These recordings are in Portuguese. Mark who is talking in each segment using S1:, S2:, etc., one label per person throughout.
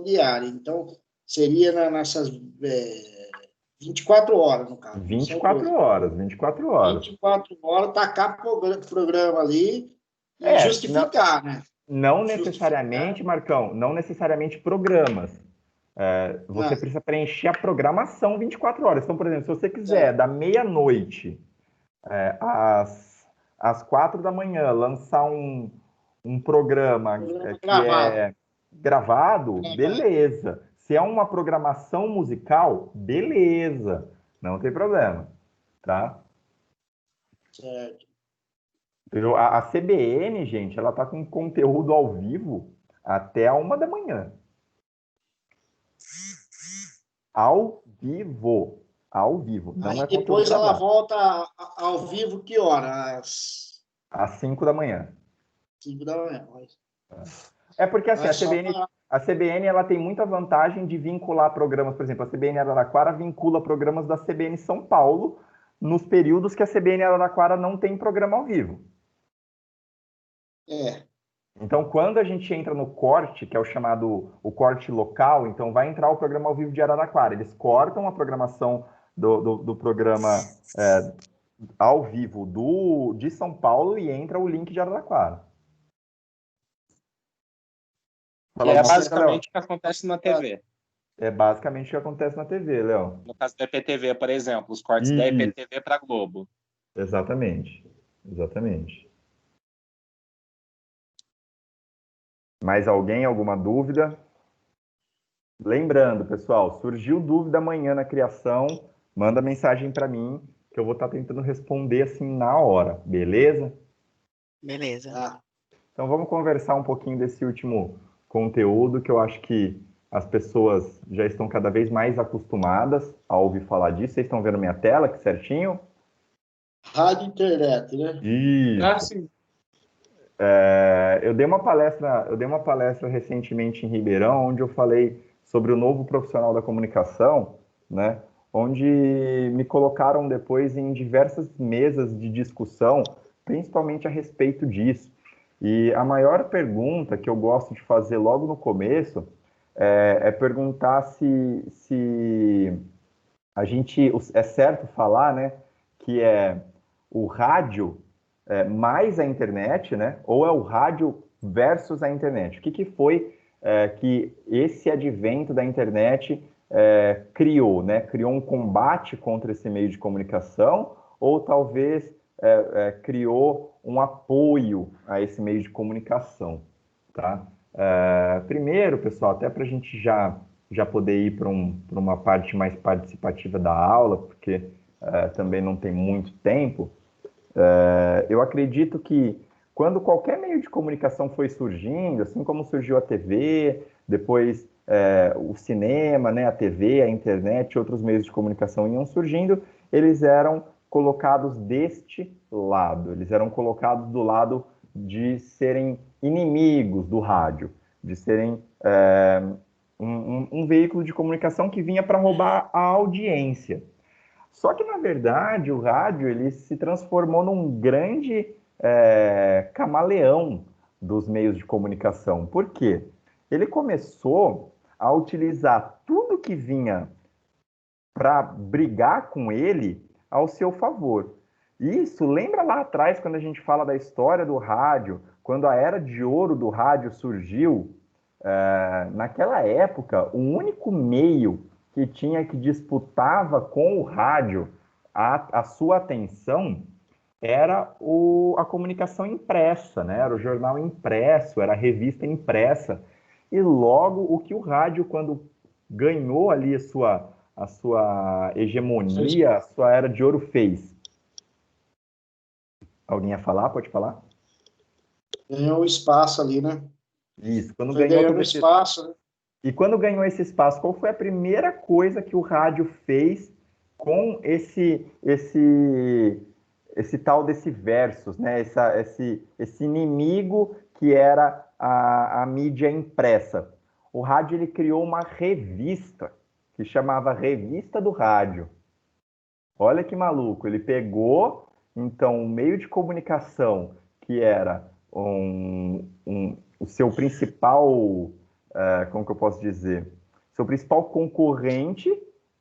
S1: diária. Então, seria nessas 24 horas, no caso.
S2: 24 horas, 24 horas.
S1: 24 horas, tacar programa ali e justificar, né?
S2: Não necessariamente, Marcão, não necessariamente programas. Você precisa preencher a programação 24 horas. Então, por exemplo, se você quiser, da meia-noite às 4 da manhã, lançar um programa que é gravado, beleza. Se é uma programação musical, beleza. Não tem problema, tá?
S1: Certo.
S2: A CBN, gente, ela tá com conteúdo ao vivo até a 1 da manhã. Ao vivo. Ao vivo. Não é
S1: depois
S2: conteúdo
S1: ela
S2: gravado.
S1: volta ao vivo que horas?
S2: Às 5 da manhã.
S1: 5 da manhã.
S2: É porque assim, a CBN ela tem muita vantagem de vincular programas. Por exemplo, a CBN Araraquara vincula programas da CBN São Paulo nos períodos que a CBN Araraquara não tem programa ao vivo. Então, quando a gente entra no corte, que é o corte local, então vai entrar o programa ao vivo de Araraquara. Eles cortam a programação do programa ao vivo de São Paulo e entra o link de Araraquara.
S3: É basicamente o que acontece na TV.
S2: É basicamente o que acontece na TV, Léo.
S3: No caso da IPTV, por exemplo, os cortes da IPTV para Globo.
S2: Exatamente. Exatamente. Mais alguém? Alguma dúvida? Lembrando, pessoal, surgiu dúvida amanhã na criação, manda mensagem para mim, que eu vou estar tentando responder assim na hora, beleza?
S4: Beleza.
S2: Então vamos conversar um pouquinho desse último conteúdo, que eu acho que as pessoas já estão cada vez mais acostumadas a ouvir falar disso. Vocês estão vendo minha tela aqui certinho?
S1: Rádio e internet, né?
S2: Isso.
S3: Sim.
S2: Eu dei uma palestra recentemente em Ribeirão, onde eu falei sobre o novo profissional da comunicação, né? Onde me colocaram depois em diversas mesas de discussão, principalmente a respeito disso. E a maior pergunta que eu gosto de fazer logo no começo é perguntar se a gente é certo falar, né, que é o rádio mais a internet, né, ou é o rádio versus a internet? O que foi que esse advento da internet criou, né? Criou um combate contra esse meio de comunicação ou talvez criou um apoio a esse meio de comunicação, tá? Primeiro, pessoal, até para a gente já poder ir para uma parte mais participativa da aula, porque também não tem muito tempo, eu acredito que quando qualquer meio de comunicação foi surgindo, assim como surgiu a TV, depois o cinema, né, a TV, a internet, outros meios de comunicação iam surgindo, eles eram colocados deste lado, eles eram colocados do lado de serem inimigos do rádio, de serem um veículo de comunicação que vinha para roubar a audiência. Só que, na verdade, o rádio ele se transformou num grande camaleão dos meios de comunicação. Por quê? Ele começou a utilizar tudo que vinha para brigar com ele ao seu favor. Isso, lembra lá atrás, quando a gente fala da história do rádio, quando a era de ouro do rádio surgiu, naquela época, o único meio que disputava com o rádio a sua atenção era a comunicação impressa, né? Era o jornal impresso, era a revista impressa. E logo o que o rádio, quando ganhou ali a sua hegemonia, a sua era de ouro, fez. Alguém ia falar? Pode falar?
S1: Ganhou espaço ali, né?
S2: Isso, quando
S1: foi
S2: ganhou
S1: todo espaço, né?
S2: E quando ganhou esse espaço, qual foi a primeira coisa que o rádio fez com esse tal desse versus, né? Esse inimigo que era a mídia impressa? O rádio ele criou uma revista que chamava Revista do Rádio. Olha que maluco, ele pegou então um meio de comunicação que era o seu principal como que eu posso dizer? Seu principal concorrente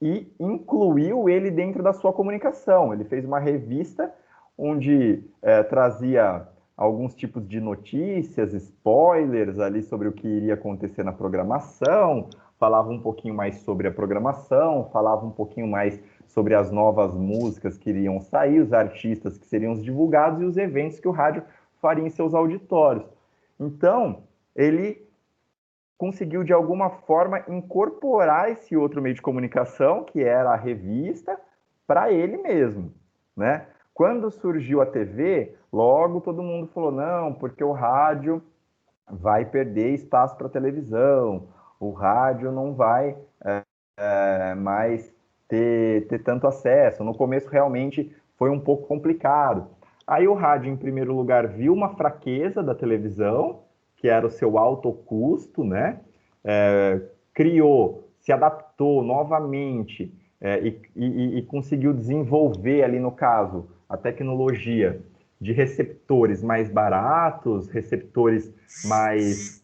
S2: e incluiu ele dentro da sua comunicação. Ele fez uma revista onde trazia alguns tipos de notícias, spoilers ali sobre o que iria acontecer na programação, falava um pouquinho mais sobre a programação, falava um pouquinho mais sobre as novas músicas que iriam sair, os artistas que seriam divulgados e os eventos que o rádio faria em seus auditórios. Então, ele conseguiu, de alguma forma, incorporar esse outro meio de comunicação, que era a revista, para ele mesmo, né? Quando surgiu a TV, logo todo mundo falou, não, porque o rádio vai perder espaço para a televisão, o rádio não vai mais ter tanto acesso. No começo, realmente, foi um pouco complicado. Aí o rádio, em primeiro lugar, viu uma fraqueza da televisão, que era o seu alto custo, né? Criou, se adaptou novamente e conseguiu desenvolver ali, no caso, a tecnologia de receptores mais baratos, receptores mais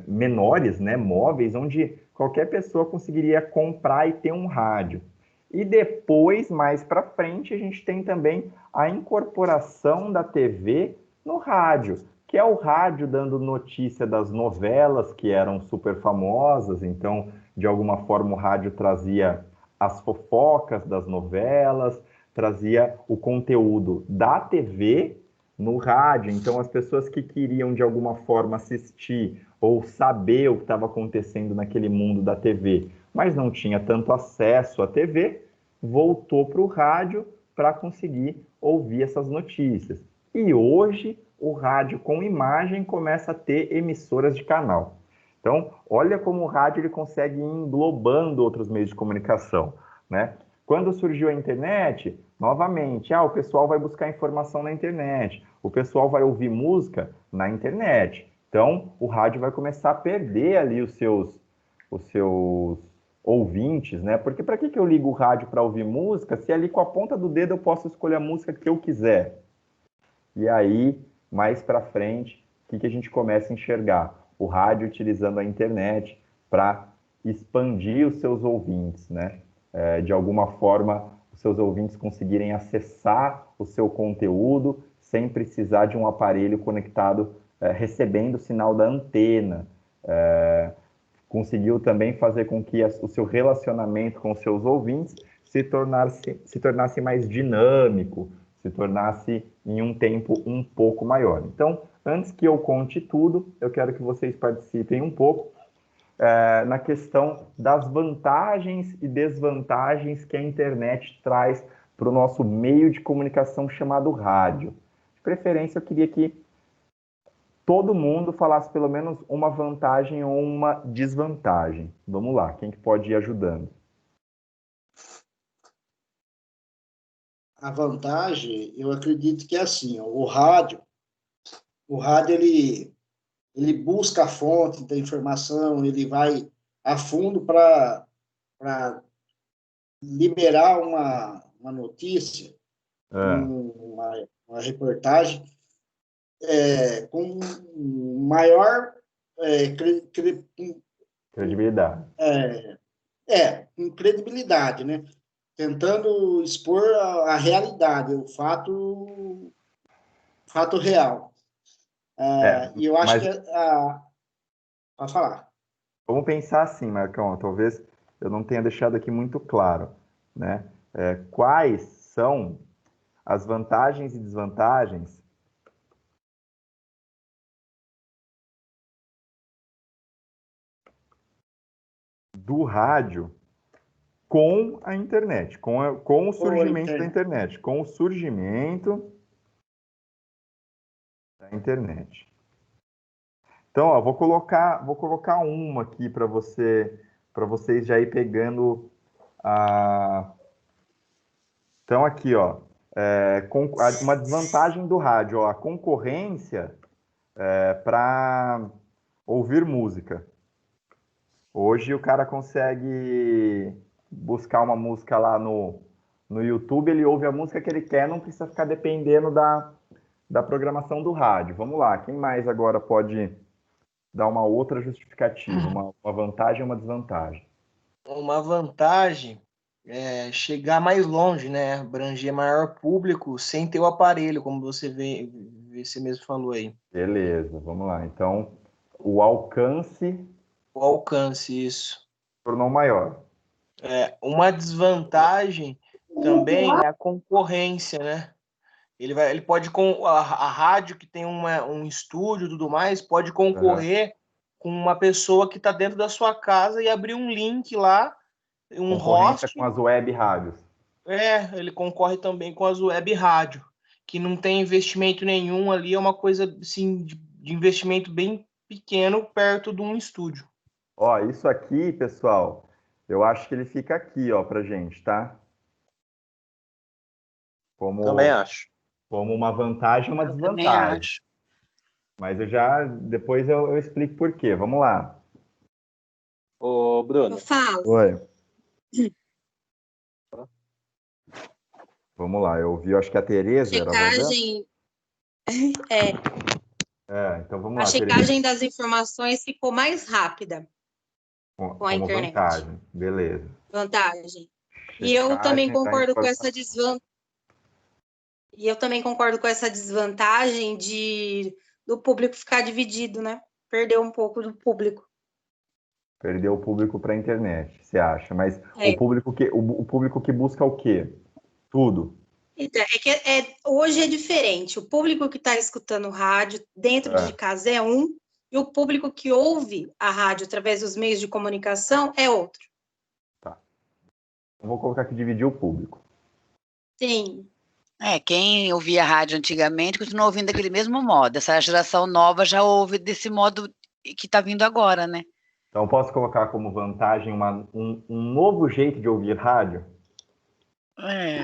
S2: menores, né, móveis, onde qualquer pessoa conseguiria comprar e ter um rádio. E depois, mais para frente, a gente tem também a incorporação da TV no rádio, que é o rádio dando notícia das novelas que eram super famosas. Então, de alguma forma, o rádio trazia as fofocas das novelas, trazia o conteúdo da TV no rádio. Então, as pessoas que queriam, de alguma forma, assistir ou saber o que estava acontecendo naquele mundo da TV, mas não tinha tanto acesso à TV, voltou para o rádio para conseguir ouvir essas notícias. E hoje, o rádio com imagem começa a ter emissoras de canal. Então, olha como o rádio ele consegue ir englobando outros meios de comunicação, né? Quando surgiu a internet, novamente, o pessoal vai buscar informação na internet, o pessoal vai ouvir música na internet. Então, o rádio vai começar a perder ali os seus ouvintes, né? Porque para que eu ligo o rádio para ouvir música se ali com a ponta do dedo eu posso escolher a música que eu quiser? E aí, mais para frente, o que a gente começa a enxergar? O rádio utilizando a internet para expandir os seus ouvintes, né? De alguma forma, os seus ouvintes conseguirem acessar o seu conteúdo sem precisar de um aparelho conectado, recebendo o sinal da antena. Conseguiu também fazer com que o seu relacionamento com os seus ouvintes se tornasse mais dinâmico, se tornasse em um tempo um pouco maior. Então, antes que eu conte tudo, eu quero que vocês participem um pouco na questão das vantagens e desvantagens que a internet traz para o nosso meio de comunicação chamado rádio. De preferência, eu queria que todo mundo falasse pelo menos uma vantagem ou uma desvantagem. Vamos lá, quem que pode ir ajudando?
S1: A vantagem, eu acredito que é assim, ó, o rádio ele busca a fonte da informação, ele vai a fundo para liberar uma notícia, uma reportagem com maior
S2: credibilidade.
S1: Com credibilidade, né? Tentando expor a realidade, o fato real. E eu acho que pode falar.
S2: Vamos pensar assim, Marcão, talvez eu não tenha deixado aqui muito claro, né? Quais são as vantagens e desvantagens do rádio com a internet, com o surgimento da internet, com o surgimento da internet. Então, ó, vou colocar uma aqui para vocês já ir pegando a. Então, aqui, ó, uma desvantagem do rádio, ó, a concorrência para ouvir música. Hoje o cara consegue buscar uma música lá no YouTube, ele ouve a música que ele quer, não precisa ficar dependendo da programação do rádio. Vamos lá, quem mais agora pode dar uma outra justificativa, uma vantagem e uma desvantagem.
S5: Uma vantagem é chegar mais longe, né? Abranger maior público sem ter o aparelho, como você você mesmo falou aí.
S2: Beleza, vamos lá. Então, o alcance
S5: O alcance, isso.
S2: tornou maior.
S5: Uma desvantagem também é a concorrência, né? Ele pode com a rádio que tem um estúdio e tudo mais, pode concorrer com uma pessoa que está dentro da sua casa e abrir um link lá, um
S2: Concorrência
S5: host.
S2: com as web rádios.
S5: Ele concorre também com as web rádio, que não tem investimento nenhum ali, é uma coisa assim, de investimento bem pequeno perto de um estúdio.
S2: Ó, isso aqui, pessoal, eu acho que ele fica aqui, ó, pra gente, tá?
S3: Também acho.
S2: Como uma vantagem e uma
S4: Também
S2: desvantagem.
S4: acho.
S2: Mas depois eu explico por quê. Vamos lá.
S3: Ô, Bruno.
S6: Eu falo.
S2: Oi. Vamos lá, eu ouvi, acho que a Tereza era
S6: Checagem.
S2: então vamos
S6: A
S2: lá,
S6: checagem das informações ficou mais rápida com a internet.
S2: Vantagem, beleza.
S6: Vantagem. E eu também concordo com essa desvantagem. E eu também concordo com essa desvantagem do público ficar dividido, né? Perder um pouco do público.
S2: Perdeu o público para a internet, você acha? Mas o público que busca o quê? Tudo.
S6: Então, hoje é diferente. O público que está escutando rádio dentro de casa é um, e o público que ouve a rádio através dos meios de comunicação é outro.
S2: Tá. Eu vou colocar que dividir o público.
S6: Sim.
S4: Quem ouvia rádio antigamente continua ouvindo daquele mesmo modo. Essa geração nova já ouve desse modo que está vindo agora, né?
S2: Então, posso colocar como vantagem um novo jeito de ouvir rádio?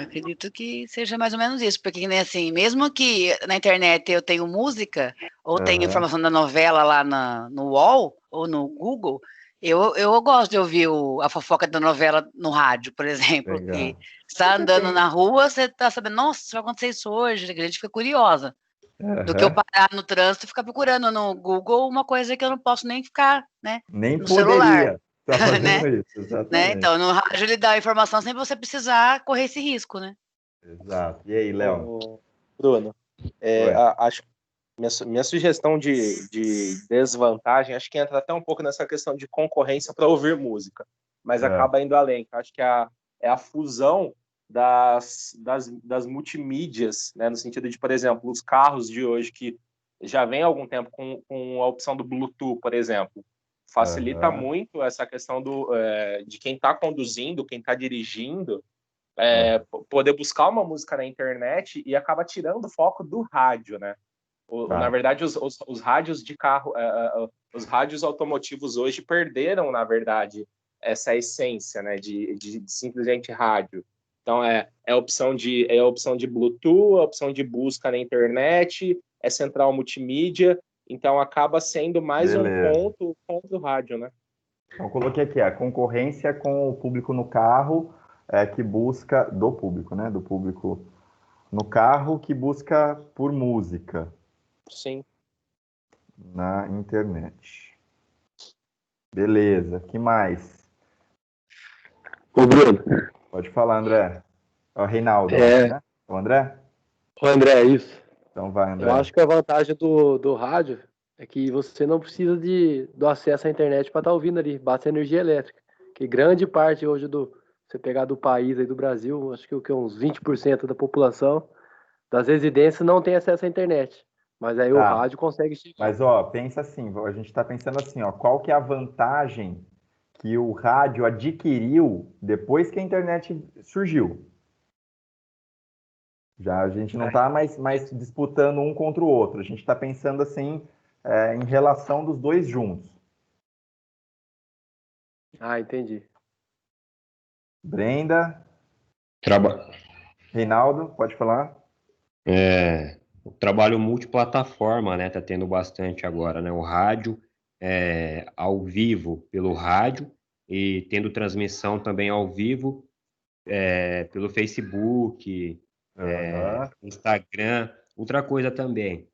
S4: Acredito que seja mais ou menos isso, porque nem assim, mesmo que na internet eu tenho música, ou tenho informação da novela lá no UOL, ou no Google, eu gosto de ouvir a fofoca da novela no rádio, por exemplo, que está andando na rua, você está sabendo, nossa, vai acontecer isso hoje, a gente fica curiosa, do que eu parar no trânsito e ficar procurando no Google uma coisa que eu não posso nem ficar, né,
S2: nem
S4: no
S2: poderia
S4: celular.
S2: estar fazendo
S4: né?
S2: isso, exatamente.
S4: Então, no rádio ele dá a informação sem você precisar correr esse risco, né?
S2: Exato. E aí, Léo?
S3: Bruno, acho que minha sugestão de desvantagem, acho que entra até um pouco nessa questão de concorrência para ouvir música, mas acaba indo além. Acho que é a fusão das multimídias, né, no sentido de, por exemplo, os carros de hoje que já vem há algum tempo com a opção do Bluetooth, por exemplo, facilita muito essa questão de quem está conduzindo, quem está dirigindo, poder buscar uma música na internet e acaba tirando o foco do rádio, né? Na verdade, os rádios de carro, os rádios automotivos hoje perderam, na verdade, essa essência, né, de simplesmente rádio. Então, é a opção de Bluetooth, a opção de busca na internet, é central multimídia, então acaba sendo mais um ponto contra o rádio, né?
S2: Então, coloquei aqui a concorrência com o público no carro, que busca, do público, né, do público no carro, que busca por música.
S3: Sim.
S2: Na internet. Beleza, que mais?
S7: Ô, Bruno.
S2: Pode falar, André. É o Reinaldo, né? O André?
S7: O André, é isso.
S2: Então vai, André.
S7: Eu acho que a vantagem do rádio é que você não precisa do acesso à internet para estar ouvindo ali, basta energia elétrica. Que grande parte hoje você pegar do país aí do Brasil, acho que uns 20% da população das residências não tem acesso à internet. Mas aí o rádio consegue chegar.
S2: Mas, pensa assim, a gente está pensando assim, qual que é a vantagem que o rádio adquiriu depois que a internet surgiu? Já a gente não está mais disputando um contra o outro, a gente está pensando assim, em relação dos dois juntos.
S7: Entendi.
S2: Brenda? Reinaldo, pode falar?
S8: O trabalho multiplataforma, né, tá tendo bastante agora, né, o rádio ao vivo pelo rádio e tendo transmissão também ao vivo pelo Facebook, Instagram. Outra coisa também,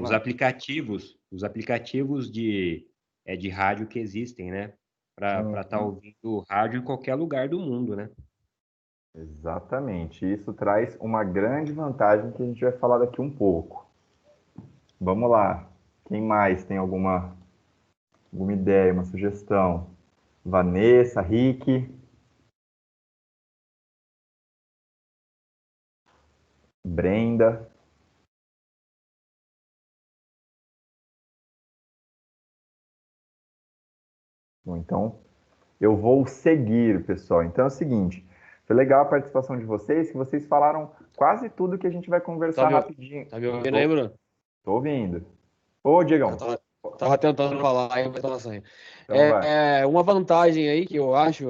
S8: os aplicativos os aplicativos de rádio que existem, né? Para estar ouvindo rádio em qualquer lugar do mundo, né?
S2: Exatamente. Isso traz uma grande vantagem que a gente vai falar daqui um pouco. Vamos lá. Quem mais tem alguma ideia, uma sugestão? Vanessa, Rick. Brenda. Bom, então, eu vou seguir, pessoal. Então é o seguinte, foi legal a participação de vocês, que vocês falaram quase tudo que a gente vai conversar rapidinho.
S7: Tá me ouvindo aí, Bruno?
S2: Tô ouvindo. Ô, Diegão.
S7: Tava tentando falar aí, mas tava saindo.
S2: Então vai.
S7: Uma vantagem aí que eu acho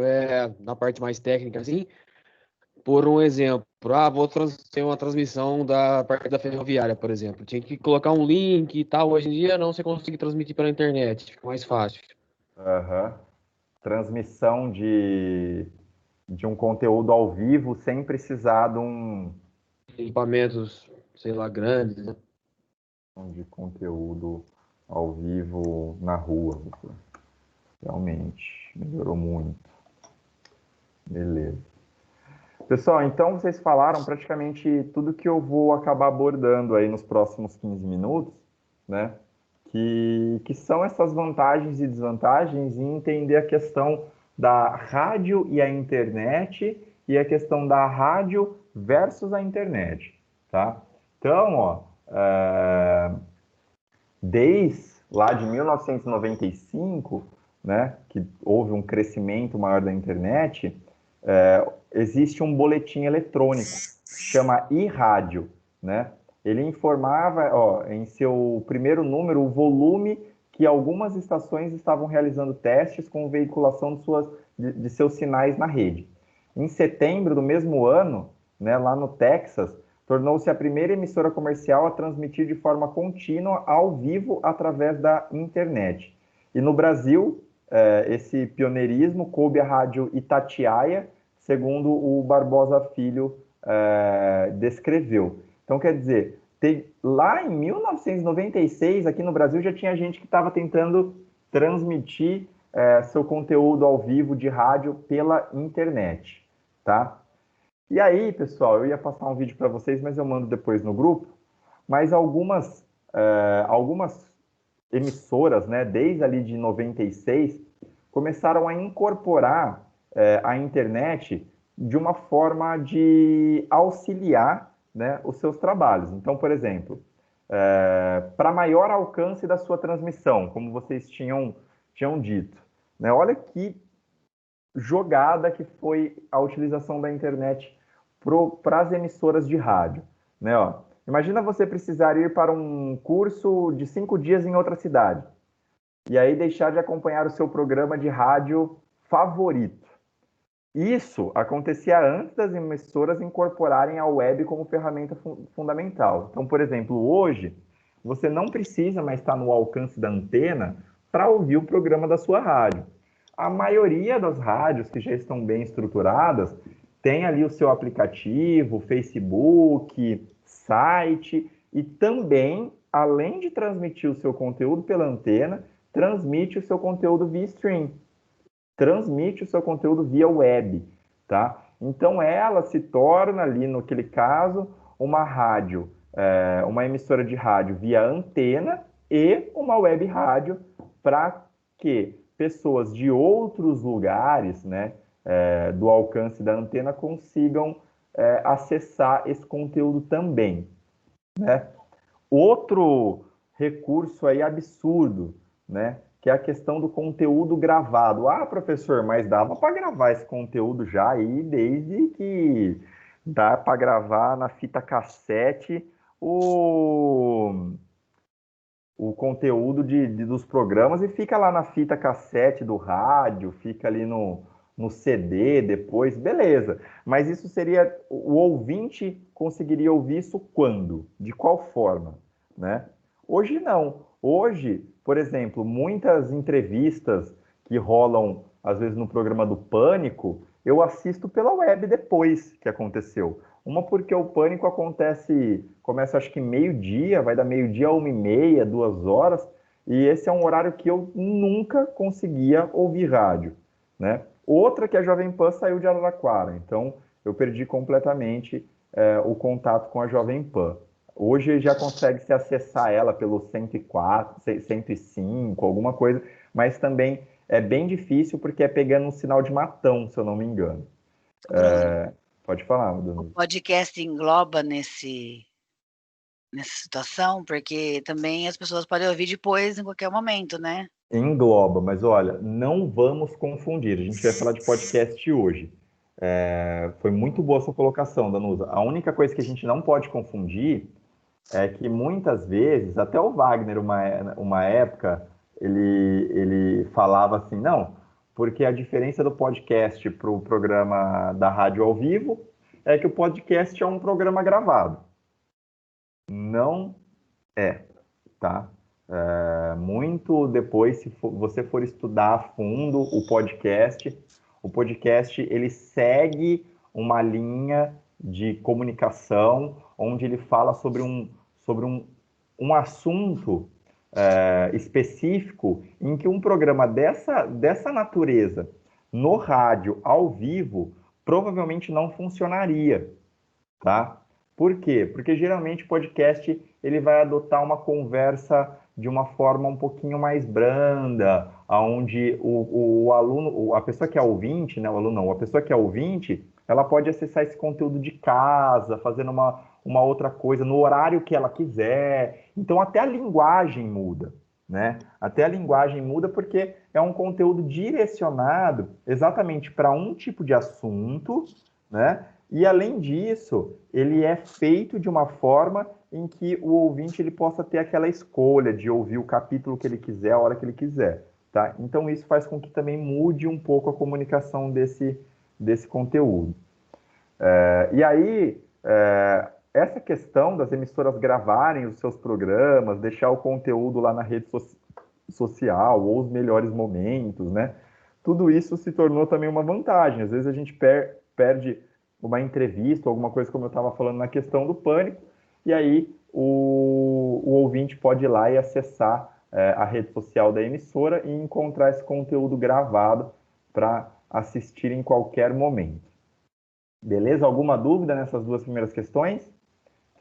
S7: na parte mais técnica, assim, por um exemplo, vou ter uma transmissão da parte da ferroviária, por exemplo. Tinha que colocar um link e tal. Hoje em dia não, você consegue transmitir pela internet, fica mais fácil.
S2: Transmissão de um conteúdo ao vivo sem precisar de
S7: equipamentos, sei lá, grandes, né?
S2: De conteúdo ao vivo na rua. Realmente, melhorou muito. Beleza. Pessoal, então vocês falaram praticamente tudo que eu vou acabar abordando aí nos próximos 15 minutos, né? Que são essas vantagens e desvantagens em entender a questão da rádio e a internet e a questão da rádio versus a internet, tá? Então, ó, desde lá de 1995, né, que houve um crescimento maior da internet, existe um boletim eletrônico, chama iRádio, né? Ele informava, em seu primeiro número, o volume que algumas estações estavam realizando testes com veiculação de seus sinais na rede. Em setembro do mesmo ano, né, lá no Texas, tornou-se a primeira emissora comercial a transmitir de forma contínua, ao vivo, através da internet. E no Brasil, esse pioneirismo coube à rádio Itatiaia, segundo o Barbosa Filho descreveu. Então, quer dizer, lá em 1996, aqui no Brasil, já tinha gente que estava tentando transmitir seu conteúdo ao vivo de rádio pela internet, tá? E aí, pessoal, eu ia passar um vídeo para vocês, mas eu mando depois no grupo, mas algumas emissoras, né, desde ali de 96, começaram a incorporar a internet de uma forma de auxiliar, né, os seus trabalhos. Então, por exemplo, para maior alcance da sua transmissão, como vocês tinham dito, né, olha que jogada que foi a utilização da internet para as emissoras de rádio, né? Imagina você precisar ir para um curso de 5 dias em outra cidade e aí deixar de acompanhar o seu programa de rádio favorito. Isso acontecia antes das emissoras incorporarem a web como ferramenta fundamental. Então, por exemplo, hoje, você não precisa mais estar no alcance da antena para ouvir o programa da sua rádio. A maioria das rádios que já estão bem estruturadas tem ali o seu aplicativo, Facebook, site, e também, além de transmitir o seu conteúdo pela antena, transmite o seu conteúdo via stream. Transmite o seu conteúdo via web, tá? Então, ela se torna ali, naquele caso, uma rádio, uma emissora de rádio via antena e uma web rádio para que pessoas de outros lugares, né, do alcance da antena consigam acessar esse conteúdo também, né? Outro recurso aí absurdo, né, que é a questão do conteúdo gravado. Ah, professor, mas dava para gravar esse conteúdo já aí, desde que dá para gravar na fita cassete o conteúdo dos programas e fica lá na fita cassete do rádio, fica ali no CD depois, beleza. Mas isso seria, o ouvinte conseguiria ouvir isso quando? De qual forma, né? Hoje não. Hoje, por exemplo, muitas entrevistas que rolam, às vezes, no programa do Pânico, eu assisto pela web depois que aconteceu. Uma porque o Pânico começa acho que meio-dia, vai dar meio-dia a 1h30, 2 horas, E esse é um horário que eu nunca conseguia ouvir rádio, né? Outra que a Jovem Pan saiu de Araraquara, então eu perdi completamente o contato com a Jovem Pan. Hoje já consegue se acessar ela pelo 104, 105, alguma coisa, mas também é bem difícil porque é pegando um sinal de matão, se eu não me engano. Pode falar, Danilo.
S4: O podcast engloba nessa situação, porque também as pessoas podem ouvir depois, em qualquer momento, né?
S2: Engloba, mas olha, não vamos confundir. A gente vai falar de podcast hoje. Foi muito boa a sua colocação, Danusa. A única coisa que a gente não pode confundir é que muitas vezes, até o Wagner, uma época, ele falava assim, não, porque a diferença do podcast para o programa da rádio ao vivo é que o podcast é um programa gravado. Não é, tá? Muito depois, se você for estudar a fundo o podcast ele segue uma linha de comunicação onde ele fala sobre um assunto específico em que um programa dessa natureza no rádio, ao vivo, provavelmente não funcionaria, tá? Por quê? Porque geralmente o podcast ele vai adotar uma conversa de uma forma um pouquinho mais branda, onde o aluno, a pessoa que é ouvinte, né, o aluno não, a pessoa que é ouvinte, ela pode acessar esse conteúdo de casa, fazendo uma outra coisa, no horário que ela quiser. Então, até a linguagem muda, né? Até a linguagem muda porque é um conteúdo direcionado exatamente para um tipo de assunto, né? E, além disso, ele é feito de uma forma em que o ouvinte ele possa ter aquela escolha de ouvir o capítulo que ele quiser, a hora que ele quiser, tá? Então, isso faz com que também mude um pouco a comunicação desse conteúdo. E aí, essa questão das emissoras gravarem os seus programas, deixar o conteúdo lá na rede social, ou os melhores momentos, né? Tudo isso se tornou também uma vantagem. Às vezes a gente perde uma entrevista, alguma coisa como eu estava falando na questão do Pânico, e aí o ouvinte pode ir lá e acessar a rede social da emissora e encontrar esse conteúdo gravado para assistir em qualquer momento. Beleza? Alguma dúvida nessas duas primeiras questões?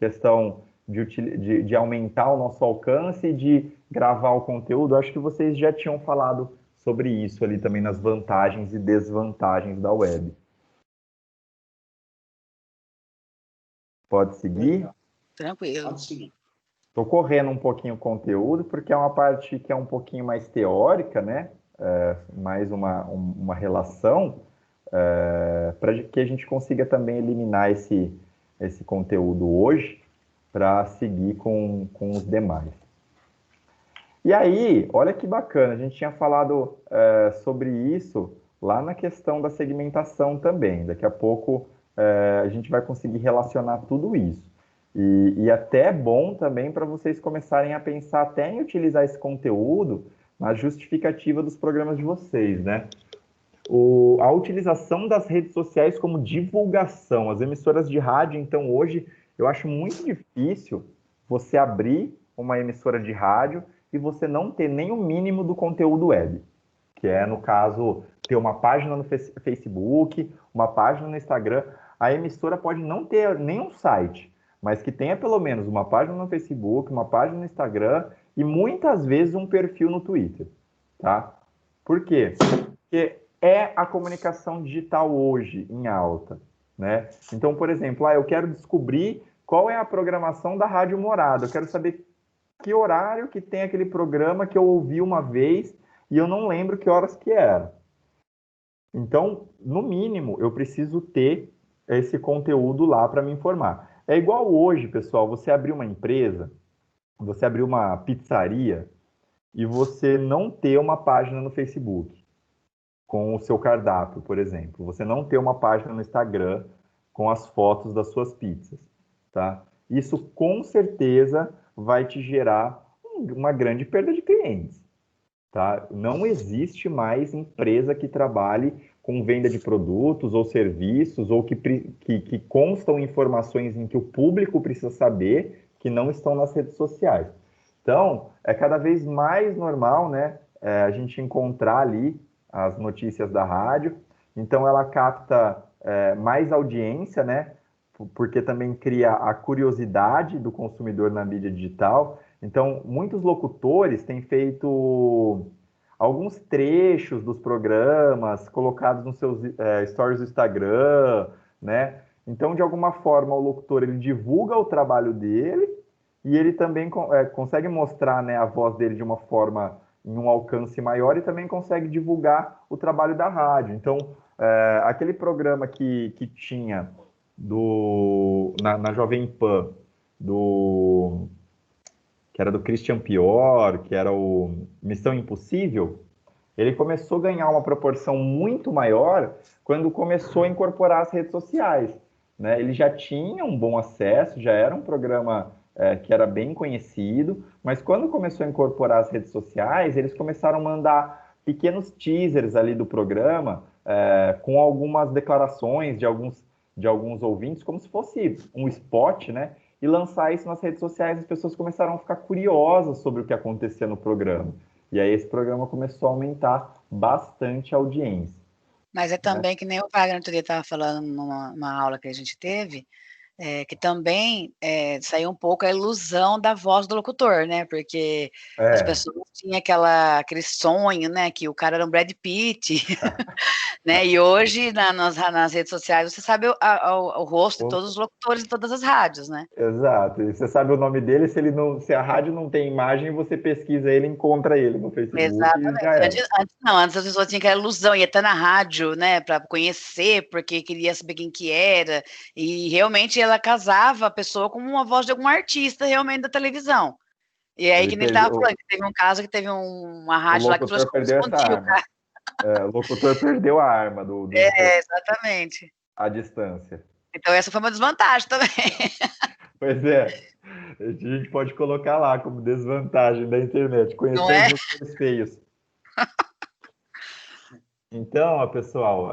S2: Questão de aumentar o nosso alcance e de gravar o conteúdo. Acho que vocês já tinham falado sobre isso ali também nas vantagens e desvantagens da web. Pode seguir?
S4: Tranquilo.
S1: Pode seguir.
S2: Estou correndo um pouquinho o conteúdo, porque é uma parte que é um pouquinho mais teórica, né? Mais uma relação, para que a gente consiga também eliminar esse conteúdo hoje, para seguir com os demais. E aí, olha que bacana, a gente tinha falado sobre isso lá na questão da segmentação também. Daqui a pouco a gente vai conseguir relacionar tudo isso. E até é bom também para vocês começarem a pensar até em utilizar esse conteúdo na justificativa dos programas de vocês, né? A utilização das redes sociais como divulgação. As emissoras de rádio, então, hoje, eu acho muito difícil você abrir uma emissora de rádio e você não ter nem o mínimo do conteúdo web, que é, no caso, ter uma página no Facebook, uma página no Instagram. A emissora pode não ter nenhum site, mas que tenha pelo menos uma página no Facebook, uma página no Instagram e muitas vezes um perfil no Twitter, tá? Por quê? Porque é a comunicação digital hoje em alta, né? Então, por exemplo, eu quero descobrir qual é a programação da Rádio Morada, eu quero saber que horário que tem aquele programa que eu ouvi uma vez e eu não lembro que horas que era. Então, no mínimo, eu preciso ter esse conteúdo lá para me informar. É igual hoje, pessoal, você abrir uma empresa, você abrir uma pizzaria e você não ter uma página no Facebook com o seu cardápio, por exemplo. Você não ter uma página no Instagram com as fotos das suas pizzas, tá? Isso com certeza vai te gerar uma grande perda de clientes, tá? Não existe mais empresa que trabalhe com venda de produtos ou serviços ou que constam informações em que o público precisa saber que não estão nas redes sociais. Então, é cada vez mais normal, né, a gente encontrar ali as notícias da rádio. Então, ela capta mais audiência, né, porque também cria a curiosidade do consumidor na mídia digital. Então, muitos locutores têm feito alguns trechos dos programas colocados nos seus stories do Instagram, né? Então, de alguma forma, o locutor ele divulga o trabalho dele e ele também consegue mostrar, né, a voz dele de uma forma em um alcance maior e também consegue divulgar o trabalho da rádio. Então, aquele programa que tinha na Jovem Pan, que era do Christian Pior, que era o Missão Impossível, ele começou a ganhar uma proporção muito maior quando começou a incorporar as redes sociais, né? Ele já tinha um bom acesso, já era um programa que era bem conhecido, mas quando começou a incorporar as redes sociais, eles começaram a mandar pequenos teasers ali do programa, com algumas declarações de alguns ouvintes, como se fosse um spot, né? E lançar isso nas redes sociais, as pessoas começaram a ficar curiosas sobre o que acontecia no programa. E aí esse programa começou a aumentar bastante a audiência.
S4: Mas é também, né, que nem o Wagner outro dia estava falando numa aula que a gente teve, que também saiu um pouco a ilusão da voz do locutor, né? Porque as pessoas tinham aquele sonho, né? Que o cara era um Brad Pitt, né? E hoje, nas redes sociais, você sabe o rosto de todos os locutores de todas as rádios, né?
S2: Exato. E você sabe o nome dele, se a rádio não tem imagem, você pesquisa ele e encontra ele no Facebook.
S4: Exatamente. Antes as pessoas tinham aquela ilusão, ia estar na rádio, né, para conhecer, porque queria saber quem que era, e realmente ela casava a pessoa com uma voz de algum artista realmente da televisão. E aí, que ele estava falando, que teve um caso que teve uma rádio lá que falou que escondia o cara.
S2: O locutor perdeu a arma
S4: exatamente.
S2: A distância.
S4: Então essa foi uma desvantagem também.
S2: Pois é. A gente pode colocar lá como desvantagem da internet, conhecer os locutores feios. Então, pessoal,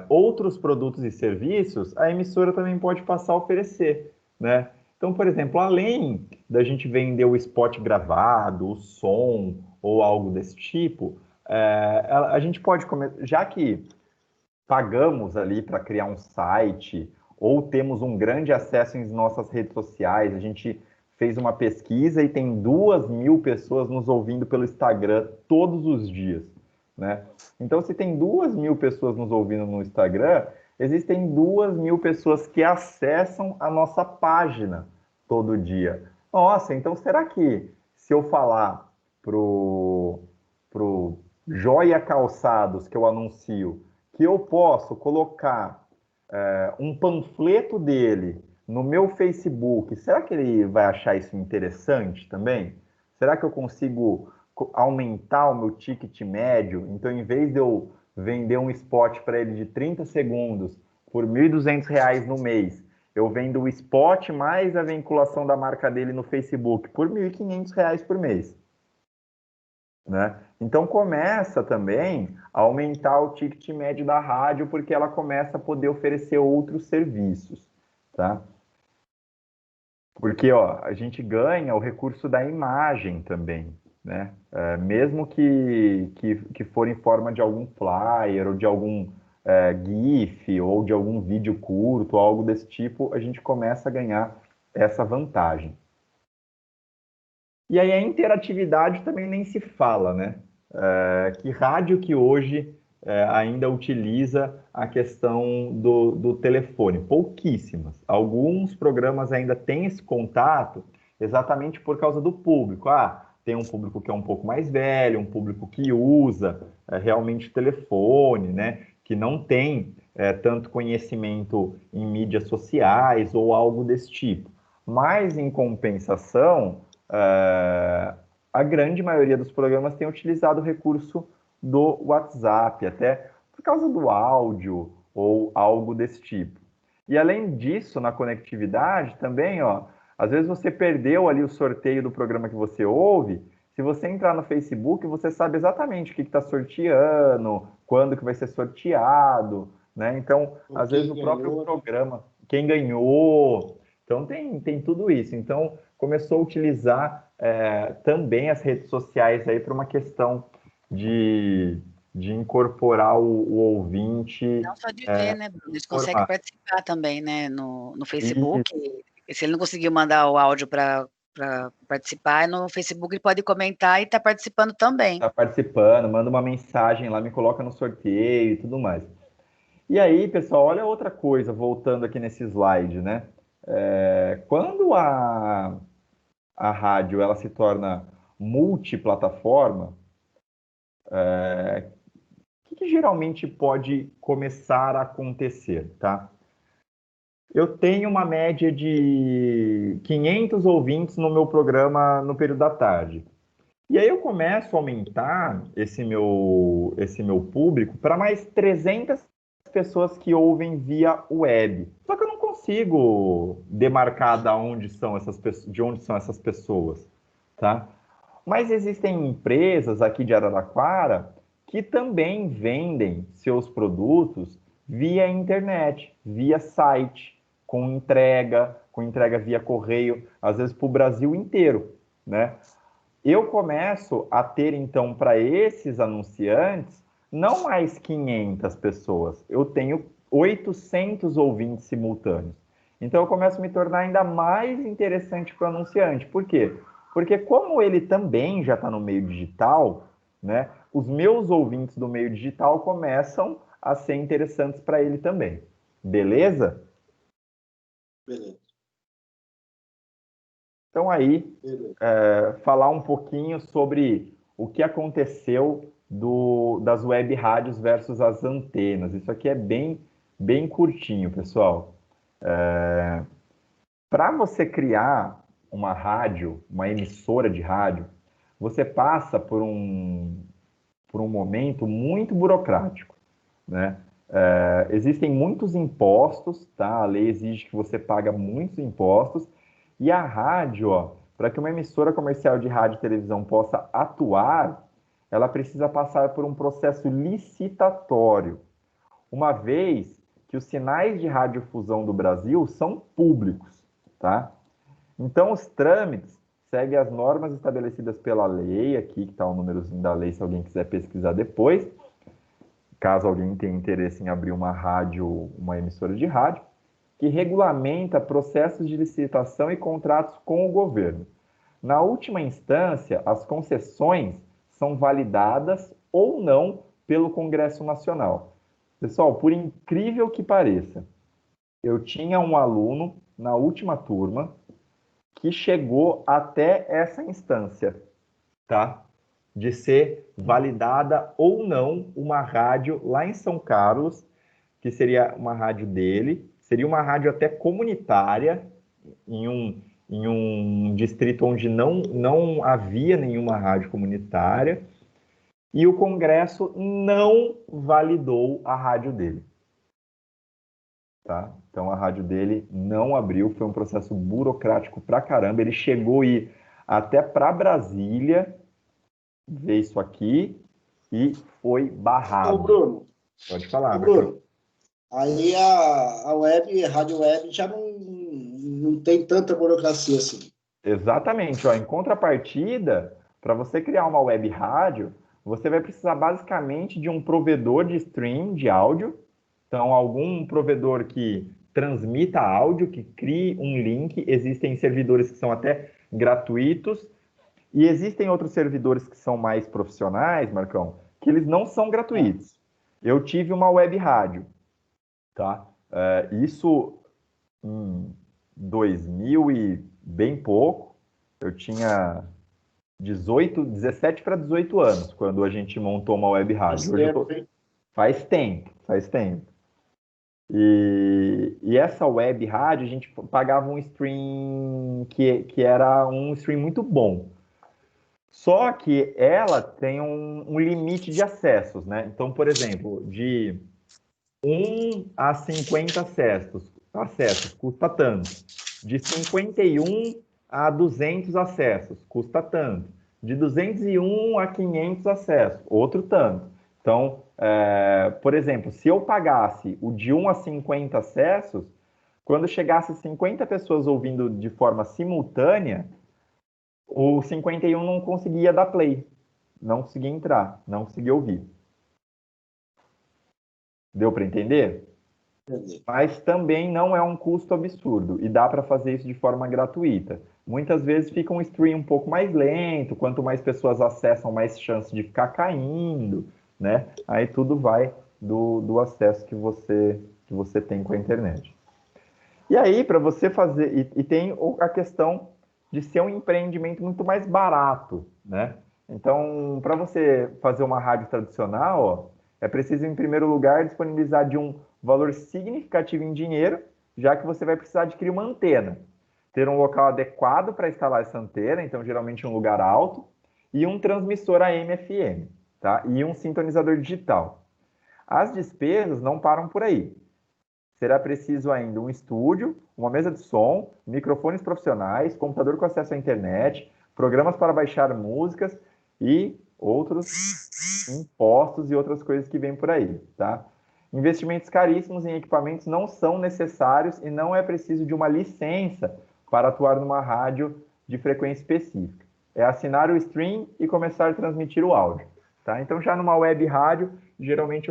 S2: outros produtos e serviços a emissora também pode passar a oferecer, né? Então, por exemplo, além da gente vender o spot gravado, o som ou algo desse tipo, a gente pode, já que pagamos ali para criar um site ou temos um grande acesso em nossas redes sociais, a gente fez uma pesquisa e tem 2.000 pessoas nos ouvindo pelo Instagram todos os dias, né? Então, se tem 2.000 pessoas nos ouvindo no Instagram, existem 2.000 pessoas que acessam a nossa página todo dia. Nossa, então será que se eu falar pro Joia Calçados que eu anuncio, que eu posso colocar um panfleto dele no meu Facebook, será que ele vai achar isso interessante também? Será que eu consigo aumentar o meu ticket médio? Então, em vez de eu vender um spot para ele de 30 segundos por R$ 1.200 no mês, eu vendo o spot mais a vinculação da marca dele no Facebook por R$ 1.500 por mês, né? Então começa também a aumentar o ticket médio da rádio, porque ela começa a poder oferecer outros serviços, tá? Porque a gente ganha o recurso da imagem também, né? Mesmo que for em forma de algum flyer ou de algum GIF ou de algum vídeo curto, algo desse tipo, a gente começa a ganhar essa vantagem. E aí a interatividade também nem se fala, né? Que rádio que hoje ainda utiliza a questão do telefone? Pouquíssimas. Alguns programas ainda têm esse contato exatamente por causa do público. Tem um público que é um pouco mais velho, um público que usa realmente o telefone, né? Que não tem tanto conhecimento em mídias sociais ou algo desse tipo. Mas, em compensação, a grande maioria dos programas tem utilizado o recurso do WhatsApp, até por causa do áudio ou algo desse tipo. E além disso, na conectividade também, às vezes você perdeu ali o sorteio do programa que você ouve, se você entrar no Facebook, você sabe exatamente o que está sorteando, quando que vai ser sorteado, né? Então, às vezes o próprio programa, quem ganhou, então tem tudo isso. Então, começou a utilizar também as redes sociais aí para uma questão de incorporar o ouvinte.
S4: Não só de ver, né, Bruno? Eles conseguem participar também, né, no Facebook. E se ele não conseguiu mandar o áudio para participar, no Facebook ele pode comentar e está participando também.
S2: Está participando, manda uma mensagem lá, me coloca no sorteio e tudo mais. E aí, pessoal, olha outra coisa, voltando aqui nesse slide, né? Quando a rádio ela se torna multiplataforma, o que geralmente pode começar a acontecer, tá? Eu tenho uma média de 500 ouvintes no meu programa no período da tarde. E aí eu começo a aumentar esse meu público para mais 300 pessoas que ouvem via web. Só que eu não consigo demarcar de onde são essas pessoas, tá? Mas existem empresas aqui de Araraquara que também vendem seus produtos via internet, via site, com entrega via correio, às vezes para o Brasil inteiro, né? Eu começo a ter, então, para esses anunciantes, não mais 500 pessoas, eu tenho 800 ouvintes simultâneos. Então, eu começo a me tornar ainda mais interessante para o anunciante. Por quê? Porque como ele também já está no meio digital, né, os meus ouvintes do meio digital começam a ser interessantes para ele também. Beleza?
S1: Beleza.
S2: Então aí, falar um pouquinho sobre o que aconteceu das web rádios versus as antenas. Isso aqui é bem curtinho, pessoal. Para você criar uma rádio, uma emissora de rádio, você passa por um momento muito burocrático, né? Existem muitos impostos, tá? A lei exige que você pague muitos impostos. E a rádio, para que uma emissora comercial de rádio e televisão possa atuar, ela precisa passar por um processo licitatório, uma vez que os sinais de radiodifusão do Brasil são públicos, tá? Então, os trâmites seguem as normas estabelecidas pela lei, aqui que está o númerozinho da lei, se alguém quiser pesquisar depois, caso alguém tenha interesse em abrir uma emissora de rádio, que regulamenta processos de licitação e contratos com o governo. Na última instância, as concessões são validadas ou não pelo Congresso Nacional. Pessoal, por incrível que pareça, eu tinha um aluno na última turma que chegou até essa instância, tá? De ser validada ou não uma rádio lá em São Carlos, que seria uma rádio dele, seria uma rádio até comunitária, em um distrito onde não havia nenhuma rádio comunitária, e o Congresso não validou a rádio dele. Tá? Então, a rádio dele não abriu, foi um processo burocrático pra caramba. Ele chegou a ir até para Brasília, ver isso aqui, e foi barrado.
S1: Ô, Bruno.
S2: Pode falar,
S1: Bruno. Aí a rádio web já não tem tanta burocracia assim.
S2: Exatamente. Em contrapartida, para você criar uma web rádio, você vai precisar basicamente de um provedor de stream de áudio. Então, algum provedor que transmita áudio, que crie um link. Existem servidores que são até gratuitos. E existem outros servidores que são mais profissionais, Marcão, que eles não são gratuitos. Eu tive uma web rádio. Tá? Isso em 2000 e bem pouco, eu tinha 17 para 18 anos, quando a gente montou uma web rádio. Faz tempo. E essa web rádio, a gente pagava um stream que era um stream muito bom. Só que ela tem um limite de acessos, né? Então, por exemplo, de 1 a 50 acessos custa tanto. De 51 a 200 acessos, custa tanto. De 201 a 500 acessos, outro tanto. Então, por exemplo, se eu pagasse o de 1 a 50 acessos, quando chegasse 50 pessoas ouvindo de forma simultânea, O 51 não conseguia dar play, não conseguia entrar, não conseguia ouvir. Deu para entender? Mas também não é um custo absurdo e dá para fazer isso de forma gratuita. Muitas vezes fica um stream um pouco mais lento, quanto mais pessoas acessam, mais chance de ficar caindo, né? Aí tudo vai do acesso que você tem com a internet. E aí, para você fazer... E tem a questão de ser um empreendimento muito mais barato, né? Então, para você fazer uma rádio tradicional, ó, é preciso, em primeiro lugar, disponibilizar de um valor significativo em dinheiro, já que você vai precisar adquirir uma antena. Ter um local adequado para instalar essa antena, então geralmente um lugar alto, e um transmissor AM/FM, tá? E um sintonizador digital. As despesas não param por aí. Será preciso ainda um estúdio, uma mesa de som, microfones profissionais, computador com acesso à internet, programas para baixar músicas e outros impostos e outras coisas que vêm por aí, tá? Investimentos caríssimos em equipamentos não são necessários e não é preciso de uma licença para atuar numa rádio de frequência específica. É assinar o stream e começar a transmitir o áudio, tá? Então, já numa web rádio, geralmente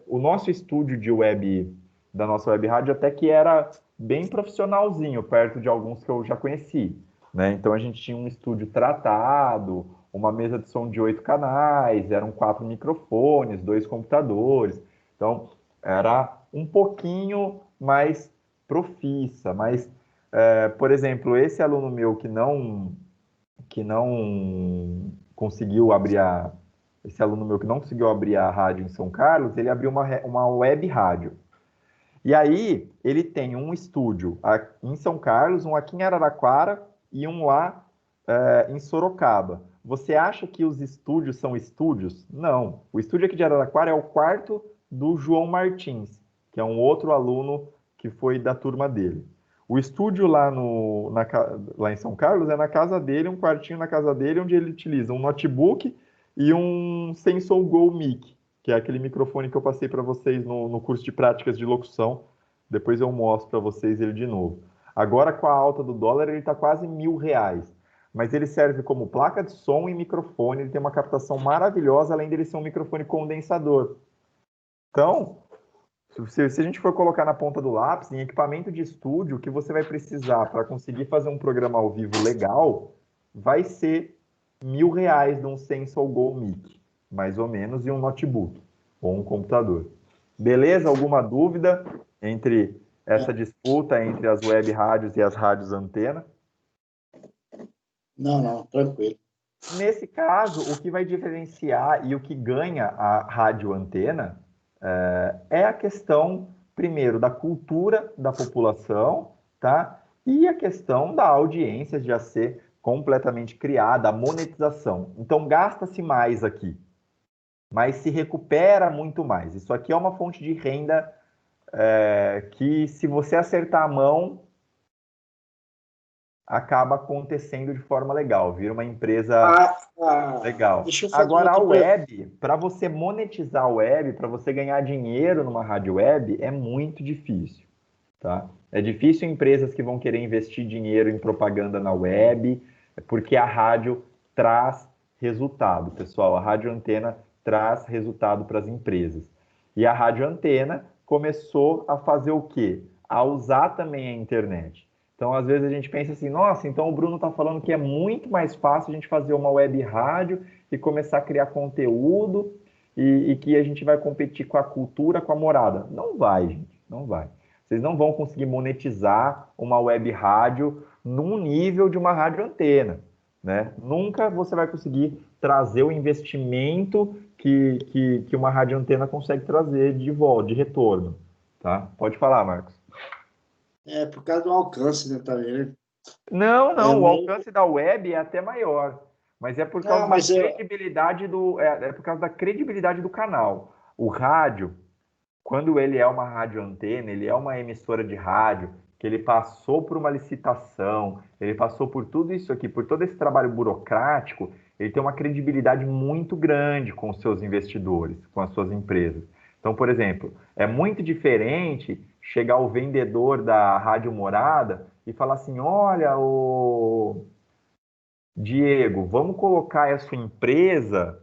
S2: o nosso estúdio de web, da nossa web rádio, até que era bem profissionalzinho, perto de alguns que eu já conheci, né? Então, a gente tinha um estúdio tratado, uma mesa de som de 8 canais, eram 4 microfones, 2 computadores. Então, era um pouquinho mais profissa, mas, por exemplo, esse aluno meu que não conseguiu abrir esse aluno meu que não conseguiu abrir a rádio em São Carlos, ele abriu uma web rádio. E aí, ele tem um estúdio em São Carlos, um aqui em Araraquara e um lá em Sorocaba. Você acha que os estúdios são estúdios? Não. O estúdio aqui de Araraquara é o quarto do João Martins, que é um outro aluno que foi da turma dele. O estúdio lá em São Carlos é na casa dele, um quartinho na casa dele, onde ele utiliza um notebook e um Sensor Go Mic, que é aquele microfone que eu passei para vocês no curso de práticas de locução. Depois eu mostro para vocês ele de novo. Agora, com a alta do dólar, ele está quase R$1.000. Mas ele serve como placa de som e microfone, ele tem uma captação maravilhosa, além dele ser um microfone condensador. Então, se a gente for colocar na ponta do lápis, em equipamento de estúdio, o que você vai precisar para conseguir fazer um programa ao vivo legal, vai ser R$1.000 de um Sensor Go Mic, mais ou menos, e um notebook, ou um computador. Beleza? Alguma dúvida entre essa disputa entre as web rádios e as rádios antena?
S1: Não, tranquilo.
S2: Nesse caso, o que vai diferenciar e o que ganha a rádio antena é a questão, primeiro, da cultura da população, tá? E a questão da audiência já ser completamente criada, a monetização. Então, gasta-se mais aqui, mas se recupera muito mais. Isso aqui é uma fonte de renda que, se você acertar a mão, acaba acontecendo de forma legal, vira uma empresa legal. Agora, a web, para você monetizar a web, para você ganhar dinheiro numa rádio web, é muito difícil, tá? É difícil empresas que vão querer investir dinheiro em propaganda na web, porque a rádio traz resultado, pessoal. A rádio antena traz resultado para as empresas. E a rádio antena começou a fazer o quê? A usar também a internet. Então, às vezes a gente pensa assim, nossa, então o Bruno está falando que é muito mais fácil a gente fazer uma web rádio e começar a criar conteúdo e que a gente vai competir com a cultura, com a morada. Não vai, gente, não vai. Vocês não vão conseguir monetizar uma web rádio num nível de uma rádio antena, né? Nunca você vai conseguir trazer o investimento que uma rádio antena consegue trazer de volta, de retorno, tá? Pode falar, Marcos.
S1: É por causa do alcance, né, tá vendo?
S2: Não, o alcance da web é até maior, mas é por causa da credibilidade por causa da credibilidade do canal. O rádio, quando ele é uma rádio antena, ele é uma emissora de rádio, que ele passou por uma licitação, ele passou por tudo isso aqui, por todo esse trabalho burocrático, ele tem uma credibilidade muito grande com os seus investidores, com as suas empresas. Então, por exemplo, é muito diferente chegar o vendedor da Rádio Morada e falar assim, olha, Diego, vamos colocar a sua empresa,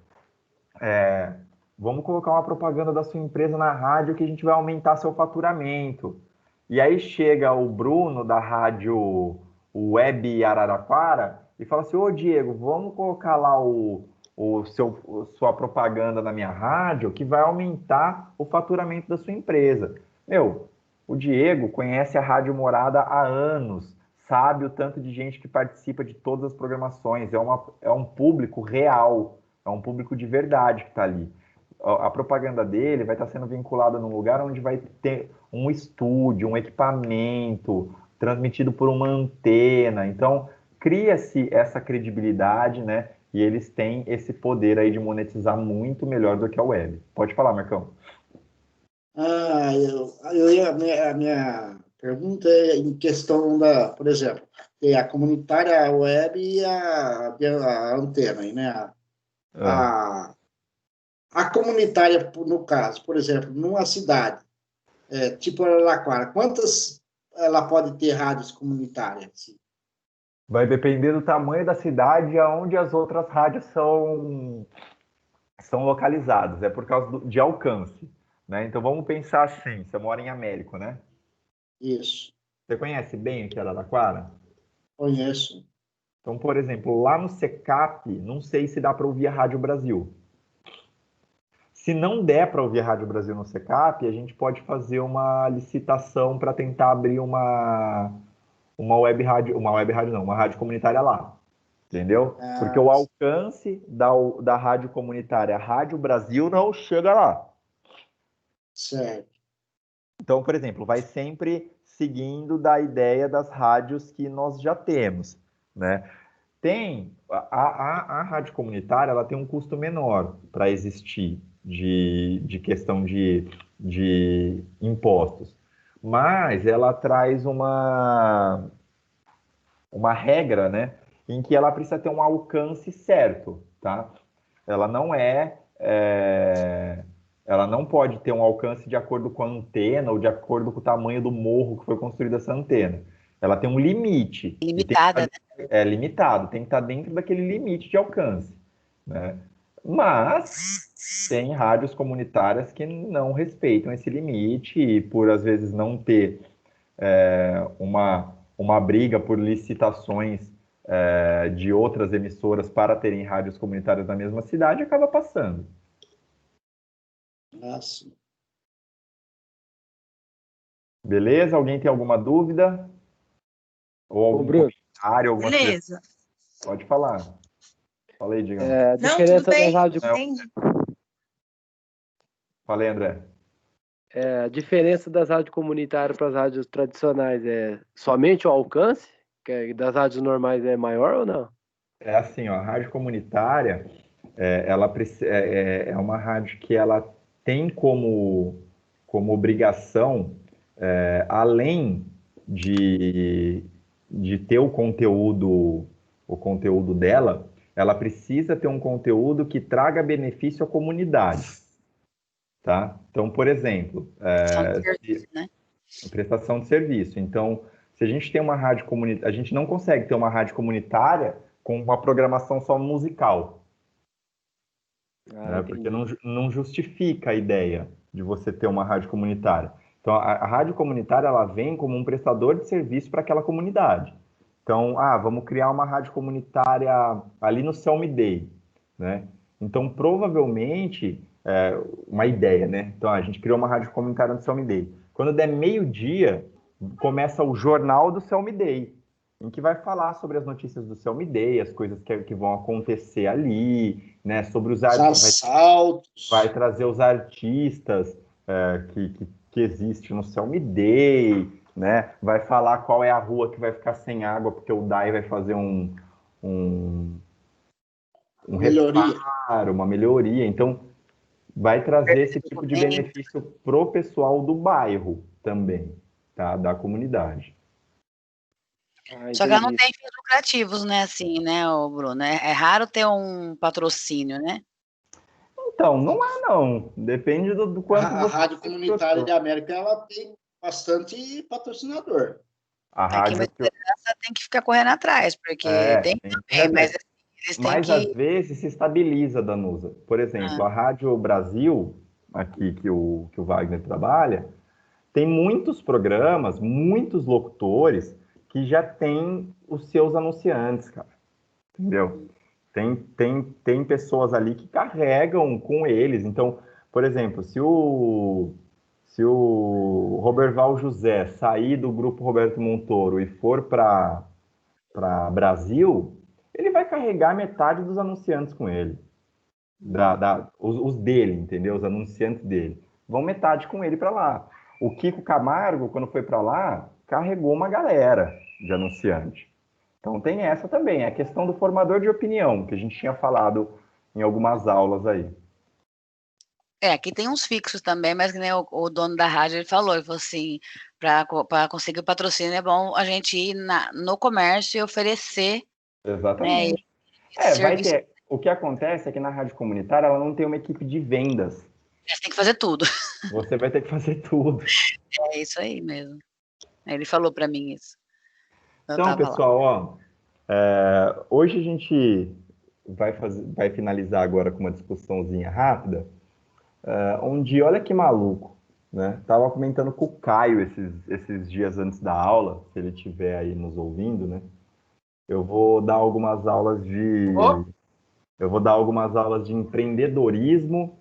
S2: vamos colocar uma propaganda da sua empresa na rádio que a gente vai aumentar seu faturamento. E aí chega o Bruno da rádio Web Araraquara e fala assim, ô Diego, vamos colocar lá sua propaganda na minha rádio que vai aumentar o faturamento da sua empresa. Meu, o Diego conhece a Rádio Morada há anos, sabe o tanto de gente que participa de todas as programações, é um público real, é um público de verdade que está ali. A propaganda dele vai estar sendo vinculada num lugar onde vai ter um estúdio, um equipamento, transmitido por uma antena. Então, cria-se essa credibilidade, né? E eles têm esse poder aí de monetizar muito melhor do que a web. Pode falar, Marcão.
S1: A minha pergunta é em questão da, por exemplo, a comunitária, a web e a antena, né? A comunitária, no caso, por exemplo, numa cidade, tipo Araraquara, quantas ela pode ter rádios comunitárias? Assim?
S2: Vai depender do tamanho da cidade e aonde as outras rádios são localizadas. É por causa de alcance. Né? Então vamos pensar assim, você mora em Américo, né?
S1: Isso.
S2: Você conhece bem aqui Araraquara?
S1: Conheço.
S2: Então, por exemplo, lá no SECAP, não sei se dá para ouvir a Rádio Brasil. Se não der para ouvir a Rádio Brasil no SECAP, a gente pode fazer uma licitação para tentar abrir uma rádio comunitária lá. Entendeu? Porque o alcance da rádio comunitária Rádio Brasil não chega lá.
S1: Certo.
S2: Então, por exemplo, vai sempre seguindo da ideia das rádios que nós já temos, né? Tem a rádio comunitária, ela tem um custo menor para existir de questão de impostos, mas ela traz uma regra, né, em que ela precisa ter um alcance certo, tá? Ela ela não pode ter um alcance de acordo com a antena ou de acordo com o tamanho do morro que foi construída essa antena. Ela tem um limite.
S4: Limitada, né?
S2: É limitado, tem que estar dentro daquele limite de alcance, né? Mas tem rádios comunitárias que não respeitam esse limite e por, às vezes, não ter uma briga por licitações de outras emissoras para terem rádios comunitárias na mesma cidade, acaba passando.
S1: Nossa.
S2: Beleza? Alguém tem alguma dúvida? Ou algum comentário?
S6: Beleza.
S2: Pode falar. Fala aí, Digão.
S6: Não, tudo bem.
S2: Falei, André.
S7: A diferença das rádios comunitárias para as rádios tradicionais é somente o alcance? Que das rádios normais é maior ou não?
S2: É assim, ó, a rádio comunitária, ela é uma rádio que ela tem como obrigação, além de ter o conteúdo dela, ela precisa ter um conteúdo que traga benefício à comunidade, tá? Então, por exemplo, prestação de serviço. Então, se a gente tem uma rádio comunitária, a gente não consegue ter uma rádio comunitária com uma programação só musical, né? Porque não justifica a ideia de você ter uma rádio comunitária. Então, a rádio comunitária, ela vem como um prestador de serviço para aquela comunidade. Então, vamos criar uma rádio comunitária ali no Selmi Day, né? Então, provavelmente, uma ideia, né? Então, a gente criou uma rádio comunitária no Selmi Day. Quando der meio-dia, começa o Jornal do Selmi Day, em que vai falar sobre as notícias do Selmi Day, as coisas que vão acontecer ali, né? Sobre os
S1: assaltos.
S2: Vai trazer os artistas que existem no Selmi Day, né? Vai falar qual é a rua que vai ficar sem água, porque o DAI vai fazer reparo, uma melhoria. Então, vai trazer esse tipo de benefício pro pessoal do bairro também, tá? Da comunidade.
S4: Só que ela não tem fins lucrativos, né? Assim, né, Bruno? É raro ter um patrocínio, né?
S2: Então, não é não. Depende do quanto
S1: a Rádio Comunitária de América, ela tem bastante patrocinador.
S2: A rádio...
S4: Aqui, mas tem que ficar correndo atrás, porque tem também, mas assim, eles têm
S2: mas
S4: que...
S2: às vezes se estabiliza, Danusa. Por exemplo, a Rádio Brasil, aqui que o Wagner trabalha, tem muitos programas, muitos locutores que já têm os seus anunciantes, cara. Entendeu? Tem pessoas ali que carregam com eles. Então, por exemplo, se o Roberval José sair do grupo Roberto Montoro e for para Brasil, ele vai carregar metade dos anunciantes com ele. Os dele, entendeu? Os anunciantes dele. Vão metade com ele para lá. O Kiko Camargo, quando foi para lá, carregou uma galera de anunciante. Então tem essa também, é a questão do formador de opinião, que a gente tinha falado em algumas aulas aí.
S4: Aqui tem uns fixos também, mas que nem o dono da rádio ele falou assim, para conseguir o patrocínio é bom a gente ir no comércio e oferecer.
S2: Exatamente. Vai ter. O que acontece é que na rádio comunitária ela não tem uma equipe de vendas.
S4: Você tem que fazer tudo.
S2: Você vai ter que fazer tudo.
S4: É isso aí mesmo. Ele falou para mim isso.
S2: Então, pessoal, hoje a gente vai finalizar agora com uma discussãozinha rápida, onde, olha que maluco, né? Tava comentando com o Caio esses dias antes da aula, se ele estiver aí nos ouvindo, né? Eu vou dar algumas aulas de empreendedorismo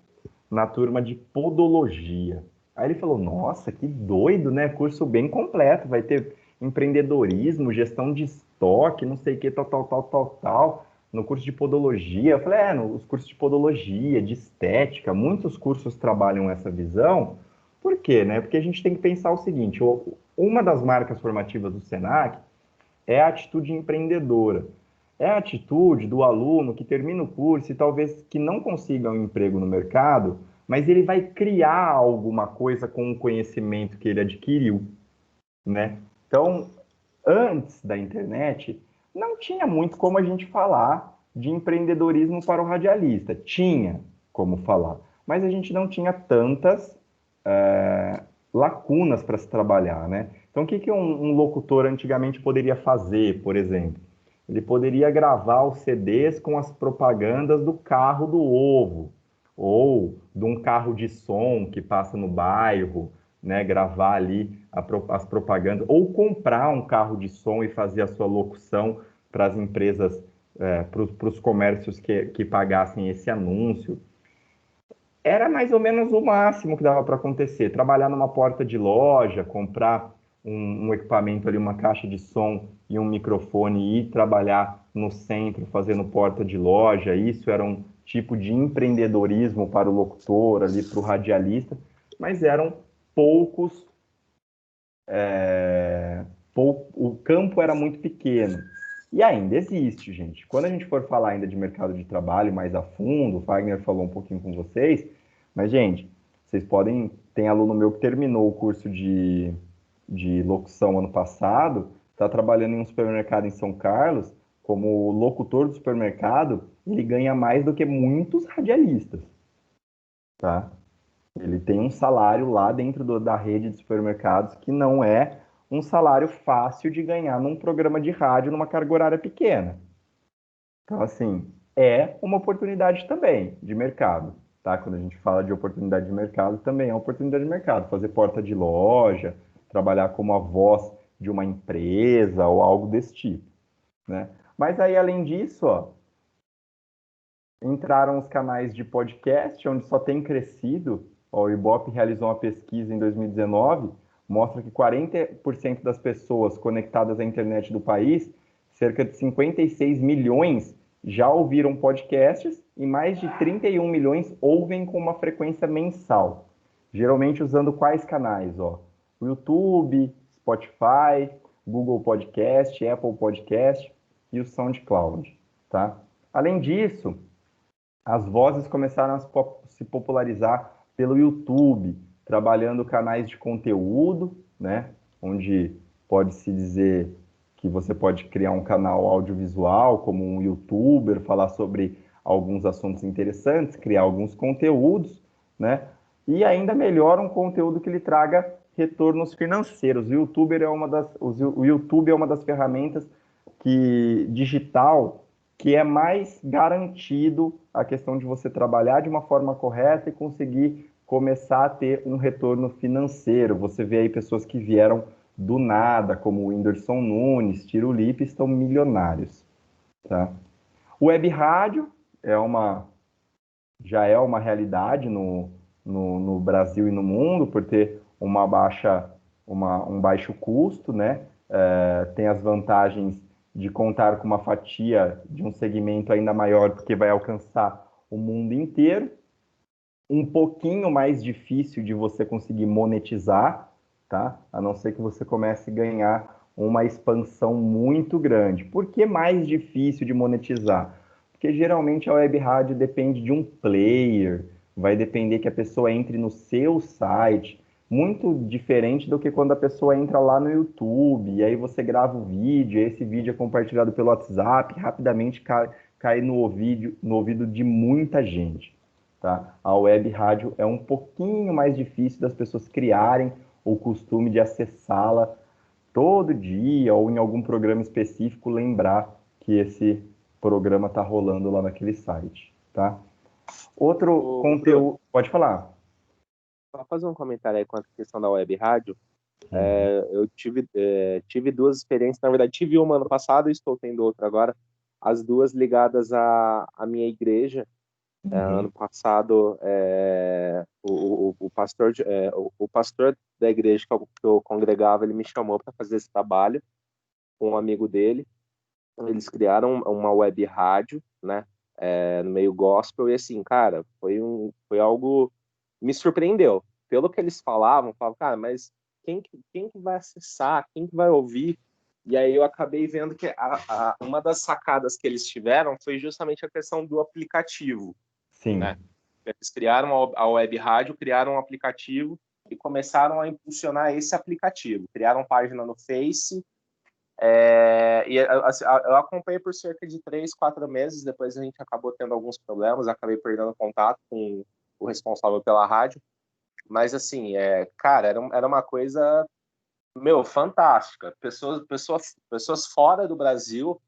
S2: na turma de podologia. Aí ele falou, nossa, que doido, né? Curso bem completo, vai ter empreendedorismo, gestão de estoque, não sei o que, tal, no curso de podologia. Eu falei, nos cursos de podologia, de estética, muitos cursos trabalham essa visão. Por quê, né? Porque a gente tem que pensar o seguinte, uma das marcas formativas do Senac é a atitude empreendedora. É a atitude do aluno que termina o curso e talvez que não consiga um emprego no mercado, mas ele vai criar alguma coisa com o conhecimento que ele adquiriu, né? Então, antes da internet, não tinha muito como a gente falar de empreendedorismo para o radialista. Tinha como falar, mas a gente não tinha tantas lacunas para se trabalhar, né? Então, o que um locutor antigamente poderia fazer, por exemplo? Ele poderia gravar os CDs com as propagandas do carro do ovo, ou de um carro de som que passa no bairro, né, gravar ali as propagandas, ou comprar um carro de som e fazer a sua locução para as empresas, para os comércios que pagassem esse anúncio. Era mais ou menos o máximo que dava para acontecer. Trabalhar numa porta de loja, comprar um equipamento ali, uma caixa de som e um microfone e ir trabalhar no centro, fazendo porta de loja. Isso era um tipo de empreendedorismo para o locutor, ali para o radialista, mas eram poucos, o campo era muito pequeno. E ainda existe, gente. Quando a gente for falar ainda de mercado de trabalho mais a fundo, o Wagner falou um pouquinho com vocês, mas, gente, vocês podem... Tem aluno meu que terminou o curso de locução ano passado, está trabalhando em um supermercado em São Carlos, como locutor do supermercado, ele ganha mais do que muitos radialistas, tá? Ele tem um salário lá dentro da rede de supermercados que não é um salário fácil de ganhar num programa de rádio numa carga horária pequena. Então, assim, é uma oportunidade também de mercado, tá? Quando a gente fala de oportunidade de mercado, também é uma oportunidade de mercado. Fazer porta de loja, trabalhar como a voz de uma empresa ou algo desse tipo, né? Mas aí, além disso, entraram os canais de podcast, onde só tem crescido. O Ibope realizou uma pesquisa em 2019, mostra que 40% das pessoas conectadas à internet do país, cerca de 56 milhões, já ouviram podcasts e mais de 31 milhões ouvem com uma frequência mensal. Geralmente usando quais canais? O YouTube, Spotify, Google Podcast, Apple Podcast e o SoundCloud, tá? Além disso, as vozes começaram a se popularizar pelo YouTube, trabalhando canais de conteúdo, né? Onde pode-se dizer que você pode criar um canal audiovisual, como um YouTuber, falar sobre alguns assuntos interessantes, criar alguns conteúdos, né? E ainda melhor, um conteúdo que lhe traga retornos financeiros. O YouTube é uma das ferramentas digital que é mais garantido a questão de você trabalhar de uma forma correta e conseguir começar a ter um retorno financeiro. Você vê aí pessoas que vieram do nada, como o Whindersson Nunes, Tiro Lipe, estão milionários. Tá? O web rádio já é uma realidade no Brasil e no mundo, por ter um baixo custo, né? Tem as vantagens de contar com uma fatia de um segmento ainda maior, porque vai alcançar o mundo inteiro. Um pouquinho mais difícil de você conseguir monetizar, tá? A não ser que você comece a ganhar uma expansão muito grande. Por que mais difícil de monetizar? Porque geralmente a web rádio depende de um player, vai depender que a pessoa entre no seu site, muito diferente do que quando a pessoa entra lá no YouTube, e aí você grava o vídeo, esse vídeo é compartilhado pelo WhatsApp, rapidamente cai no ouvido de muita gente. Tá? A web rádio é um pouquinho mais difícil das pessoas criarem o costume de acessá-la todo dia ou em algum programa específico, lembrar que esse programa está rolando lá naquele site. Tá? Outro conteúdo... Pode falar.
S3: Só fazer um comentário aí quanto à questão da web rádio. Eu tive duas experiências, na verdade tive uma ano passado e estou tendo outra agora, as duas ligadas à minha igreja. Ano passado o pastor da igreja que eu congregava, ele me chamou para fazer esse trabalho com um amigo dele. Eles criaram uma web rádio, né, no meio gospel, e assim, cara, foi algo me surpreendeu. Pelo que eles falavam, cara, mas quem que vai acessar? Quem que vai ouvir? E aí eu acabei vendo que uma das sacadas que eles tiveram foi justamente a questão do aplicativo.
S2: Sim.
S3: Né? Eles criaram a web rádio, criaram um aplicativo e começaram a impulsionar esse aplicativo. Criaram página no Face. Eu acompanhei por cerca de 3-4 meses. Depois a gente acabou tendo alguns problemas, acabei perdendo contato com o responsável pela rádio. Mas, assim, cara, era uma coisa, fantástica. Pessoas fora do Brasil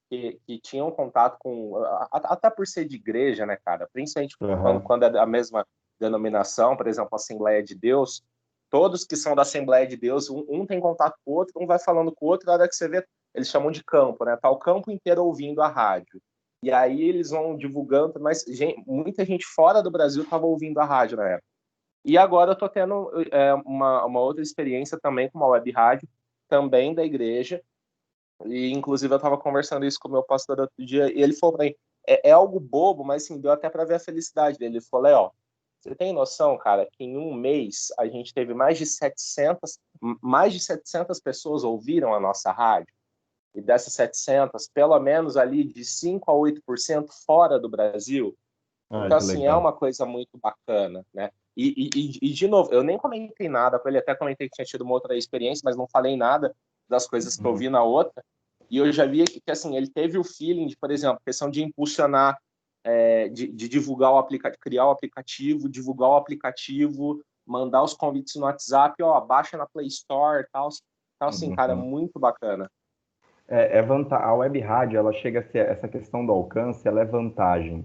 S3: que tinham contato com... Até por ser de igreja, né, cara? Principalmente quando é a mesma denominação, por exemplo, a Assembleia de Deus. Todos que são da Assembleia de Deus, um tem contato com o outro, um vai falando com o outro, na hora que você vê, eles chamam de campo, né? Tá o campo inteiro ouvindo a rádio. E aí eles vão divulgando, mas muita gente fora do Brasil estava ouvindo a rádio na época. E agora eu tô tendo uma outra experiência também com uma web rádio, também da igreja, e inclusive eu estava conversando isso com o meu pastor outro dia, e ele falou para mim, é algo bobo, mas assim, deu até para ver a felicidade dele. Ele falou, Léo, você tem noção, cara, que em um mês a gente teve mais de 700 pessoas ouviram a nossa rádio, e dessas 700, pelo menos ali de 5 a 8% fora do Brasil. Então, assim, legal. É uma coisa muito bacana, né? E, de novo, eu nem comentei nada com ele, até comentei que tinha tido uma outra experiência, mas não falei nada das coisas que eu vi na outra. E eu já vi que assim, ele teve o feeling de, por exemplo, questão de impulsionar, de divulgar o aplicativo, criar o aplicativo, divulgar o aplicativo, mandar os convites no WhatsApp, baixa na Play Store e tal. Então, assim, cara, muito bacana.
S2: A web rádio, ela chega a ser, essa questão do alcance, ela é vantagem,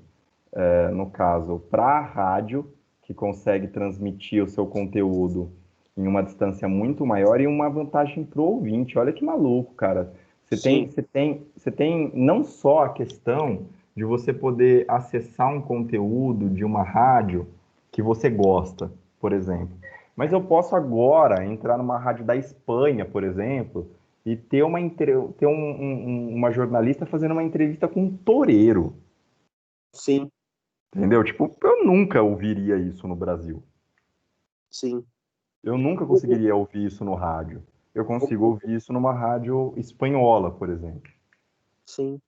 S2: no caso, para a rádio, que consegue transmitir o seu conteúdo em uma distância muito maior, e uma vantagem para o ouvinte. Olha que maluco, cara. Você tem não só a questão de você poder acessar um conteúdo de uma rádio que você gosta, por exemplo. Mas eu posso agora entrar numa rádio da Espanha, por exemplo, e ter uma jornalista fazendo uma entrevista com um toureiro.
S3: Sim.
S2: Entendeu? Tipo, eu nunca ouviria isso no Brasil.
S3: Sim.
S2: Eu nunca conseguiria ouvir isso no rádio. Eu consigo ouvir isso numa rádio espanhola, por exemplo.
S3: Sim.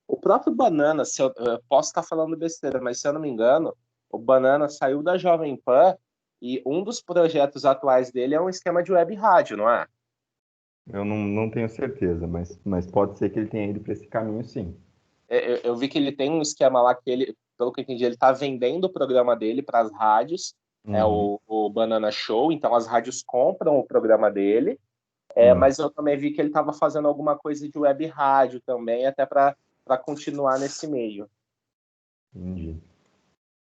S3: O próprio Banana, eu posso estar falando besteira, mas se eu não me engano, o Banana saiu da Jovem Pan e um dos projetos atuais dele é um esquema de web rádio, não é?
S2: Eu não tenho certeza, mas pode ser que ele tenha ido para esse caminho, sim.
S3: Eu vi que ele tem um esquema lá que ele, pelo que eu entendi, ele está vendendo o programa dele para as rádios. O do Banana Show, então as rádios compram o programa dele, mas eu também vi que ele estava fazendo alguma coisa de web rádio também, até para continuar nesse meio.
S2: Entendi.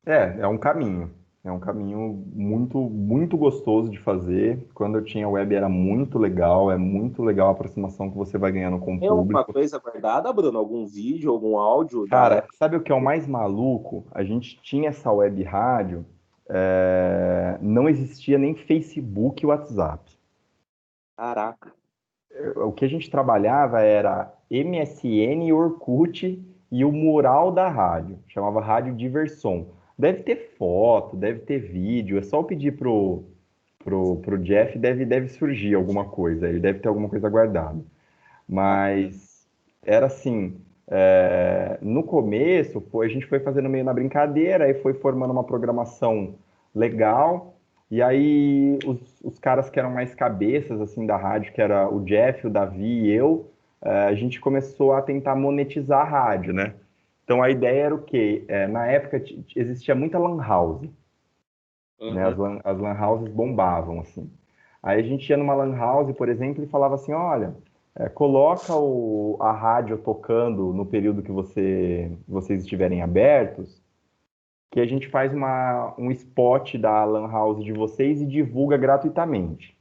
S2: É um caminho. É um caminho muito, muito gostoso de fazer. Quando eu tinha web era muito legal, é muito legal a aproximação que você vai ganhando com o
S3: Tem alguma
S2: público.
S3: coisa guardada, Bruno? Algum vídeo, algum áudio?
S2: Cara, sabe o que é o mais maluco? A gente tinha essa web rádio, não existia nem Facebook e WhatsApp.
S3: Caraca.
S2: O que a gente trabalhava era MSN, Orkut e o mural da rádio. Chamava Rádio Diverson. Deve ter foto, deve ter vídeo. É só eu pedir pro Jeff, deve surgir alguma coisa. Ele deve ter alguma coisa guardada. Mas era assim, no começo, a gente foi fazendo meio na brincadeira, aí foi formando uma programação legal, e aí os caras que eram mais cabeças assim da rádio, que era o Jeff, o Davi e eu, a gente começou a tentar monetizar a rádio, né? Então a ideia era o quê? Na época existia muita lan house, né? As lan houses bombavam, assim. Aí a gente ia numa lan house, por exemplo, e falava assim, olha, coloca a rádio tocando no período que vocês estiverem abertos, que a gente faz um spot da lan house de vocês e divulga gratuitamente.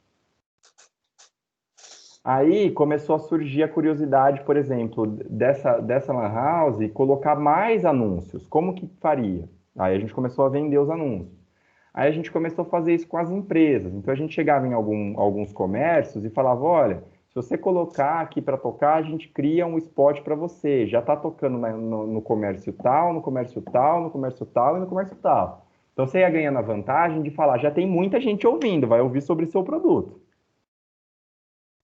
S2: Aí começou a surgir a curiosidade, por exemplo, dessa lan house, colocar mais anúncios. Como que faria? Aí a gente começou a vender os anúncios. Aí a gente começou a fazer isso com as empresas. Então a gente chegava em alguns comércios e falava, olha, se você colocar aqui para tocar, a gente cria um spot para você. Já está tocando no comércio tal, no comércio tal, no comércio tal e no comércio tal. Então você ia ganhando a vantagem de falar, já tem muita gente ouvindo, vai ouvir sobre o seu produto.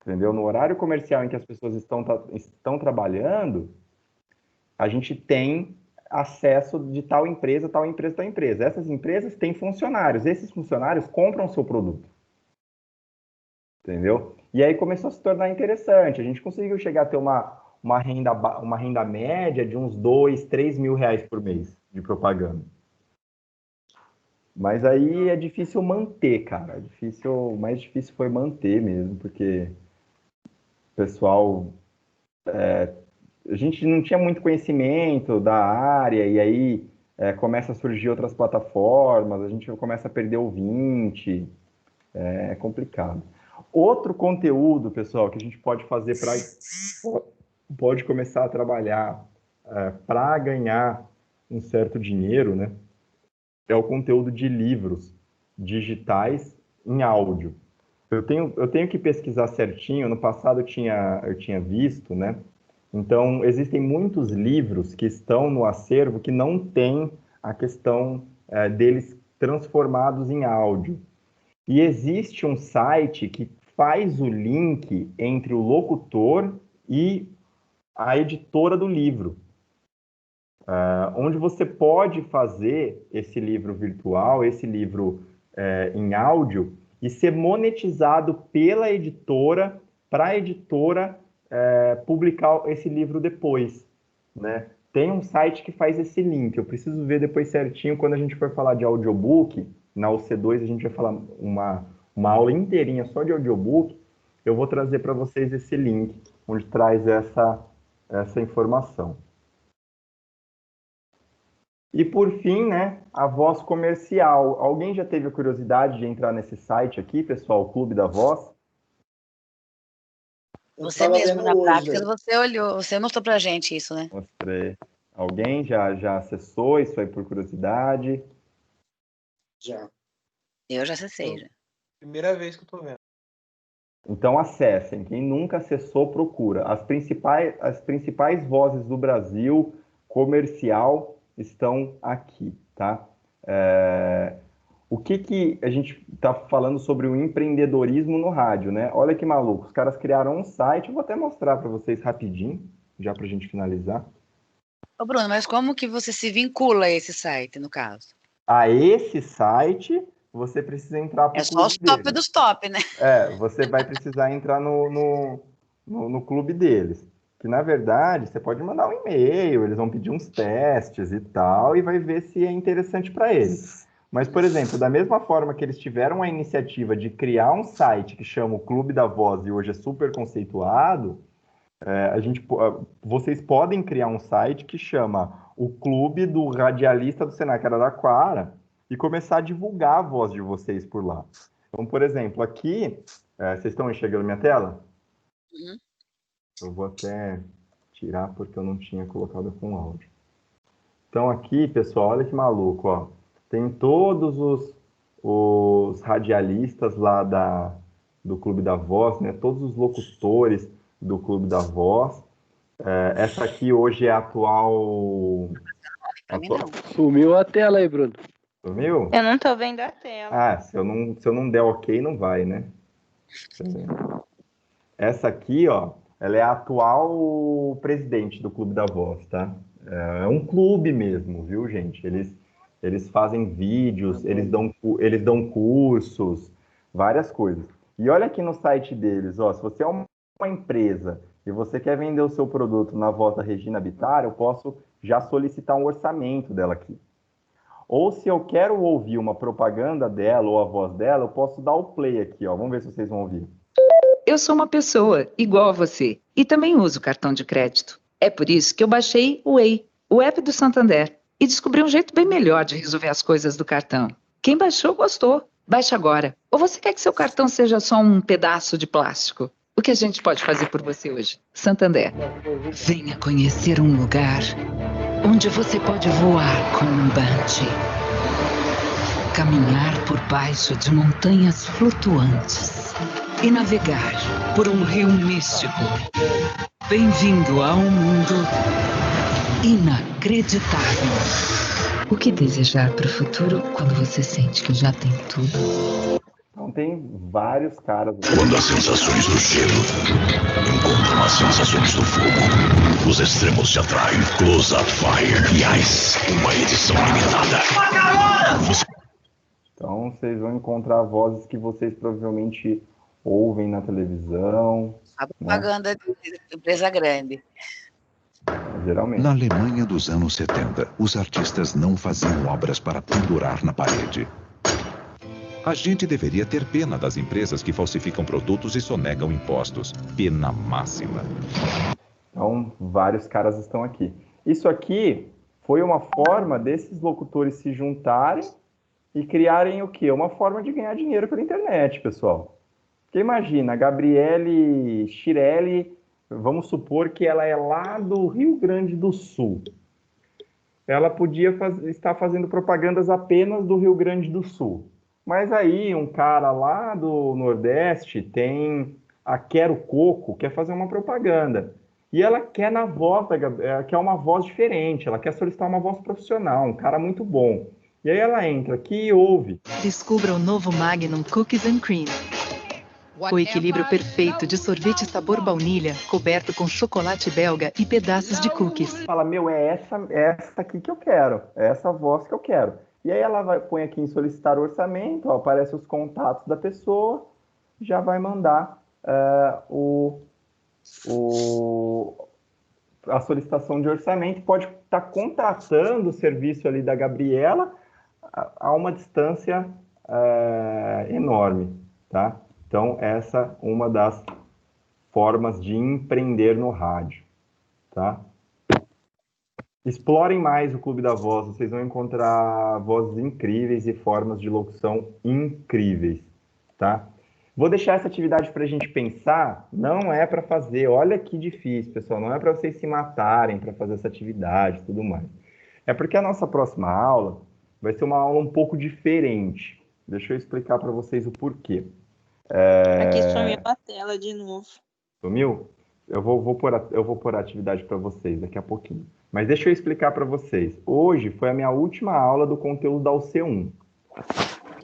S2: Entendeu? No horário comercial em que as pessoas estão trabalhando, a gente tem acesso de tal empresa, tal empresa, tal empresa. Essas empresas têm funcionários. Esses funcionários compram o seu produto. Entendeu? E aí começou a se tornar interessante. A gente conseguiu chegar a ter uma renda média de uns 2, 3 mil reais por mês de propaganda. Mas aí é difícil manter, cara. O mais difícil foi manter mesmo, porque o pessoal... a gente não tinha muito conhecimento da área, e aí começa a surgir outras plataformas, a gente começa a perder ouvinte, é complicado. Outro conteúdo, pessoal, que a gente pode fazer pode começar a trabalhar para ganhar um certo dinheiro, né? É o conteúdo de livros digitais em áudio. Eu tenho que pesquisar certinho, no passado eu tinha visto, né? Então, existem muitos livros que estão no acervo que não tem a questão deles transformados em áudio. E existe um site que faz o link entre o locutor e a editora do livro, onde você pode fazer esse livro virtual, esse livro em áudio, e ser monetizado pela editora, para a editora publicar esse livro depois, né? Tem um site que faz esse link, eu preciso ver depois certinho, quando a gente for falar de audiobook, na UC2 a gente vai falar uma aula inteirinha só de audiobook, eu vou trazer para vocês esse link, onde traz essa informação. E por fim, né, a voz comercial. Alguém já teve a curiosidade de entrar nesse site aqui, pessoal, o Clube da Voz?
S4: Você mesmo, na prática, você olhou, você mostrou pra gente isso, né?
S2: Mostrei. Alguém já acessou isso aí por curiosidade?
S1: Já.
S4: Eu já acessei, já.
S5: Primeira vez que eu tô vendo.
S2: Então acessem. Quem nunca acessou, procura. As principais vozes do Brasil comercial estão aqui, tá? O que a gente está falando sobre o empreendedorismo no rádio, né? Olha que maluco, os caras criaram um site, eu vou até mostrar para vocês rapidinho, já para a gente finalizar.
S4: Ô Bruno, mas como que você se vincula a esse site, no caso?
S2: A esse site, você precisa entrar para o clube
S4: só os top
S2: deles.
S4: dos top, né?
S2: Você vai precisar entrar no clube deles. Que, na verdade, você pode mandar um e-mail, eles vão pedir uns testes e tal, e vai ver se é interessante para eles. Mas, por exemplo, da mesma forma que eles tiveram a iniciativa de criar um site que chama o Clube da Voz e hoje é super conceituado, vocês podem criar um site que chama o Clube do Radialista do Senac Araraquara e começar a divulgar a voz de vocês por lá. Então, por exemplo, aqui, vocês estão enxergando minha tela?
S4: Uhum.
S2: Eu vou até tirar porque eu não tinha colocado com áudio. Então aqui, pessoal, olha que maluco, ó. Tem todos os radialistas lá do Clube da Voz, né? Todos os locutores do Clube da Voz. Essa aqui hoje é a atual...
S7: Sumiu a tela aí, Bruno.
S2: Sumiu?
S9: Eu não tô vendo a tela.
S2: Se eu não der ok, não vai, né? Essa aqui, ó, ela é a atual presidente do Clube da Voz, tá? É um clube mesmo, viu, gente? Eles fazem vídeos, eles dão cursos, várias coisas. E olha aqui no site deles, ó, se você é uma empresa e você quer vender o seu produto na voz da Regina Bittar, eu posso já solicitar um orçamento dela aqui. Ou se eu quero ouvir uma propaganda dela ou a voz dela, eu posso dar o play aqui, ó. Vamos ver se vocês vão ouvir.
S10: Eu sou uma pessoa igual a você e também uso cartão de crédito. É por isso que eu baixei o Way, o app do Santander, e descobri um jeito bem melhor de resolver as coisas do cartão. Quem baixou, gostou. Baixe agora. Ou você quer que seu cartão seja só um pedaço de plástico? O que a gente pode fazer por você hoje? Santander. Venha conhecer um lugar onde você pode voar com um bungee. Caminhar por baixo de montanhas flutuantes e navegar por um rio místico. Bem-vindo a um mundo inacreditável. O que desejar para o futuro quando você sente que já tem tudo?
S2: Então tem vários caras...
S11: Quando as sensações do gelo encontram as sensações do fogo, os extremos se atraem. Close Up Fire e Ice, uma edição limitada.
S2: Então vocês vão encontrar vozes que vocês provavelmente ouvem na televisão.
S4: A propaganda de empresa grande.
S2: Geralmente.
S11: Na Alemanha dos anos 70, os artistas não faziam obras para pendurar na parede. A gente deveria ter pena das empresas que falsificam produtos e sonegam impostos. Pena máxima.
S2: Então, vários caras estão aqui. Isso aqui foi uma forma desses locutores se juntarem e criarem o quê? Uma forma de ganhar dinheiro pela internet, pessoal. Porque imagina, a Gabriele Chirelli, vamos supor que ela é lá do Rio Grande do Sul. Ela podia estar fazendo propagandas apenas do Rio Grande do Sul. Mas aí um cara lá do Nordeste tem a Quero Coco, quer fazer uma propaganda. E ela quer na voz ela quer uma voz diferente, ela quer solicitar uma voz profissional, um cara muito bom. E aí ela entra aqui e ouve.
S12: Descubra o novo Magnum Cookies and Cream. O equilíbrio perfeito de sorvete sabor baunilha, coberto com chocolate belga e pedaços de cookies.
S2: Fala, é essa aqui que eu quero, é essa voz que eu quero. E aí ela põe aqui em solicitar orçamento, ó, aparece os contatos da pessoa, já vai mandar a solicitação de orçamento, pode estar contratando o serviço ali da Gabriela a uma distância enorme, tá? Então, essa é uma das formas de empreender no rádio, tá? Explorem mais o Clube da Voz, vocês vão encontrar vozes incríveis e formas de locução incríveis, tá? Vou deixar essa atividade para a gente pensar, não é para fazer, olha que difícil, pessoal, não é para vocês se matarem para fazer essa atividade e tudo mais. É porque a nossa próxima aula vai ser uma aula um pouco diferente. Deixa eu explicar para vocês o porquê.
S9: Aqui sumiu a tela de novo.
S2: Sumiu? Eu vou pôr a atividade para vocês daqui a pouquinho. Mas deixa eu explicar para vocês. Hoje foi a minha última aula do conteúdo da UC1.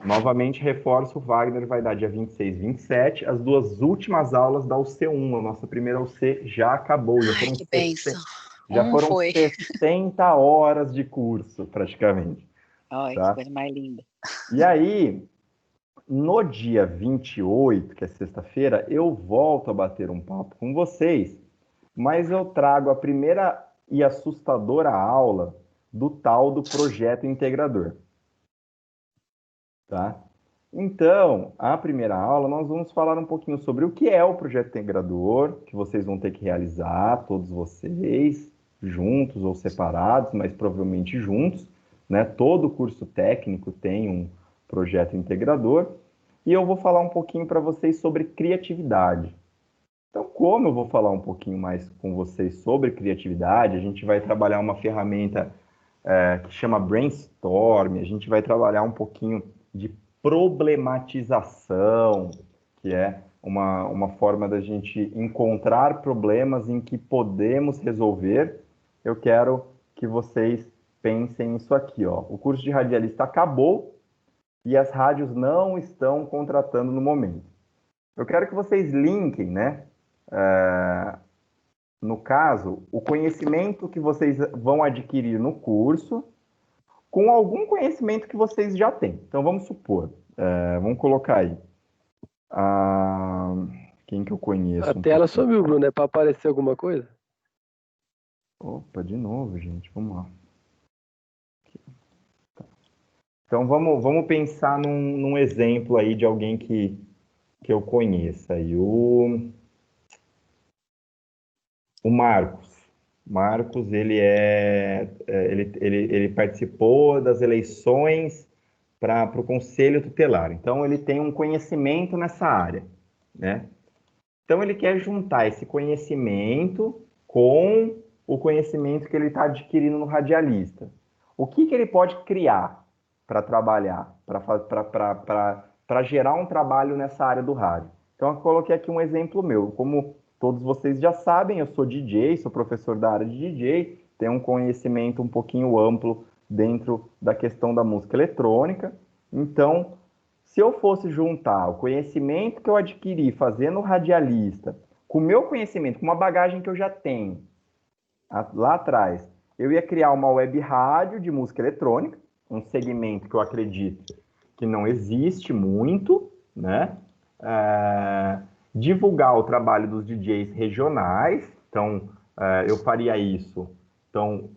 S2: Novamente, reforço, o Wagner vai dar dia 26 e 27. As duas últimas aulas da UC1. A nossa primeira UC já acabou. Já foram 60 horas de curso, praticamente.
S4: Olha,
S2: tá?
S4: Que coisa mais linda.
S2: E aí, no dia 28, que é sexta-feira, eu volto a bater um papo com vocês, mas eu trago a primeira e assustadora aula do tal do projeto integrador. tá? Então, a primeira aula, nós vamos falar um pouquinho sobre o que é o projeto integrador, que vocês vão ter que realizar, todos vocês, juntos ou separados, mas provavelmente juntos, né? Todo curso técnico tem um projeto integrador, e eu vou falar um pouquinho para vocês sobre criatividade. Então, como eu vou falar um pouquinho mais com vocês sobre criatividade, a gente vai trabalhar uma ferramenta que chama Brainstorm, a gente vai trabalhar um pouquinho de problematização, que é uma forma da gente encontrar problemas em que podemos resolver. Eu quero que vocês pensem nisso aqui, ó. O curso de radialista acabou e as rádios não estão contratando no momento. Eu quero que vocês linkem, né? No caso, o conhecimento que vocês vão adquirir no curso com algum conhecimento que vocês já têm. Então, vamos supor, vamos colocar aí. Quem que eu conheço?
S7: A tela sumiu, Bruno, é para aparecer alguma coisa?
S2: Opa, de novo, gente, vamos lá. Tá. Então, vamos pensar num exemplo aí de alguém que eu conheça. Aí, o Marcos. Marcos, ele participou das eleições para o Conselho Tutelar. Então, ele tem um conhecimento nessa área, né? Então, ele quer juntar esse conhecimento com o conhecimento que ele está adquirindo no radialista. O que ele pode criar para trabalhar, para gerar um trabalho nessa área do rádio? Então, eu coloquei aqui um exemplo meu. Como todos vocês já sabem, eu sou DJ, sou professor da área de DJ, tenho um conhecimento um pouquinho amplo dentro da questão da música eletrônica. Então, se eu fosse juntar o conhecimento que eu adquiri fazendo radialista com o meu conhecimento, com uma bagagem que eu já tenho lá atrás, eu ia criar uma web rádio de música eletrônica, um segmento que eu acredito que não existe muito, né? Divulgar o trabalho dos DJs regionais, então eu faria isso. Então,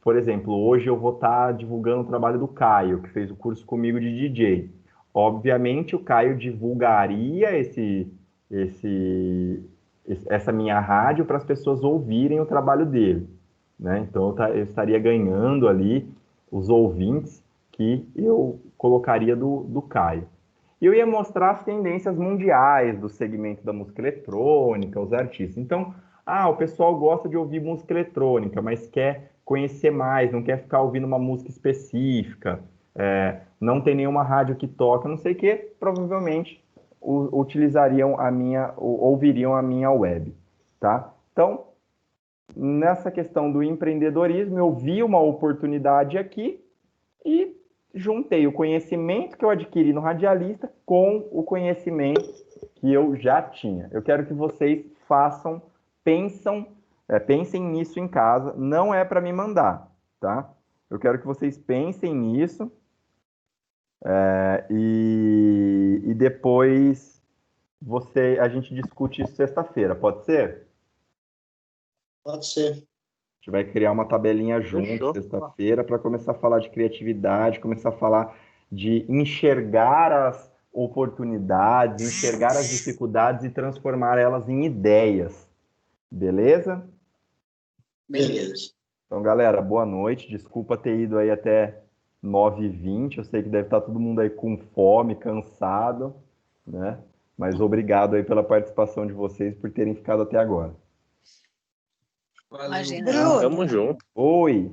S2: por exemplo, hoje eu vou estar divulgando o trabalho do Caio, que fez o curso comigo de DJ. Obviamente, o Caio divulgaria essa minha rádio para as pessoas ouvirem o trabalho dele, né? Então, eu estaria ganhando ali os ouvintes que eu colocaria do Caio. E eu ia mostrar as tendências mundiais do segmento da música eletrônica, os artistas. Então, o pessoal gosta de ouvir música eletrônica, mas quer conhecer mais, não quer ficar ouvindo uma música específica, não tem nenhuma rádio que toca, não sei o quê, provavelmente ouviriam a minha web, tá? Então, nessa questão do empreendedorismo, eu vi uma oportunidade aqui e juntei o conhecimento que eu adquiri no radialista com o conhecimento que eu já tinha. Eu quero que vocês pensem nisso em casa, não é para me mandar, tá? Eu quero que vocês pensem nisso e depois a gente discute isso sexta-feira, pode ser?
S1: Pode ser.
S2: A gente vai criar uma tabelinha junto sexta-feira para começar a falar de criatividade, começar a falar de enxergar as oportunidades, enxergar as dificuldades e transformar elas em ideias. Beleza?
S1: Beleza.
S2: Então, galera, boa noite. Desculpa ter ido aí até 9h20. Eu sei que deve estar todo mundo aí com fome, cansado, né? Mas obrigado aí pela participação de vocês, por terem ficado até agora.
S6: Imagina.
S3: Tamo junto.
S2: Oi.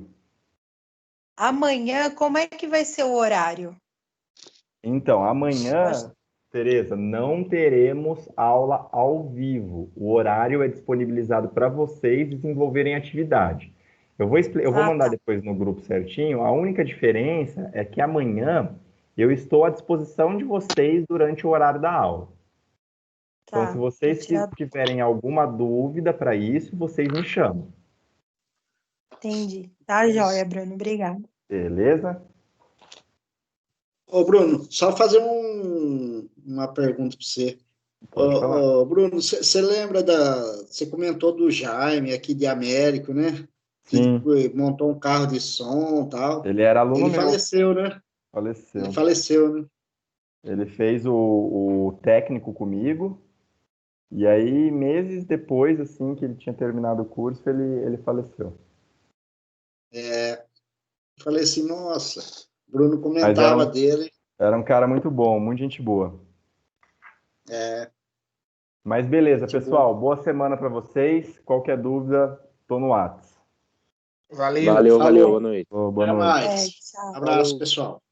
S6: Amanhã, como é que vai ser o horário?
S2: Então, amanhã, Tereza, não teremos aula ao vivo. O horário é disponibilizado para vocês desenvolverem atividade. Eu vou mandar depois no grupo certinho. A única diferença é que amanhã eu estou à disposição de vocês durante o horário da aula. Então, se vocês tiverem alguma dúvida para isso, vocês me chamam.
S6: Entendi. Tá joia, Bruno. Obrigada.
S2: Beleza?
S1: Ô, Bruno, só fazer uma pergunta para você. Bruno, você lembra você comentou do Jaime aqui de Américo, né?
S2: Sim.
S1: Que montou um carro de som e tal.
S2: Ele era aluno meu.
S1: Ele faleceu, né?
S2: Faleceu.
S1: Ele faleceu, né?
S2: Ele fez o técnico comigo, e aí, meses depois, assim, que ele tinha terminado o curso, ele faleceu.
S1: Falei assim, nossa, Bruno comentava dele.
S2: Era um cara muito bom, muito gente boa. Mas beleza, pessoal, boa semana para vocês. Qualquer dúvida, tô no WhatsApp.
S5: Valeu,
S3: valeu, boa noite.
S2: Boa
S1: Até
S2: noite.
S1: mais. Abraço, pessoal.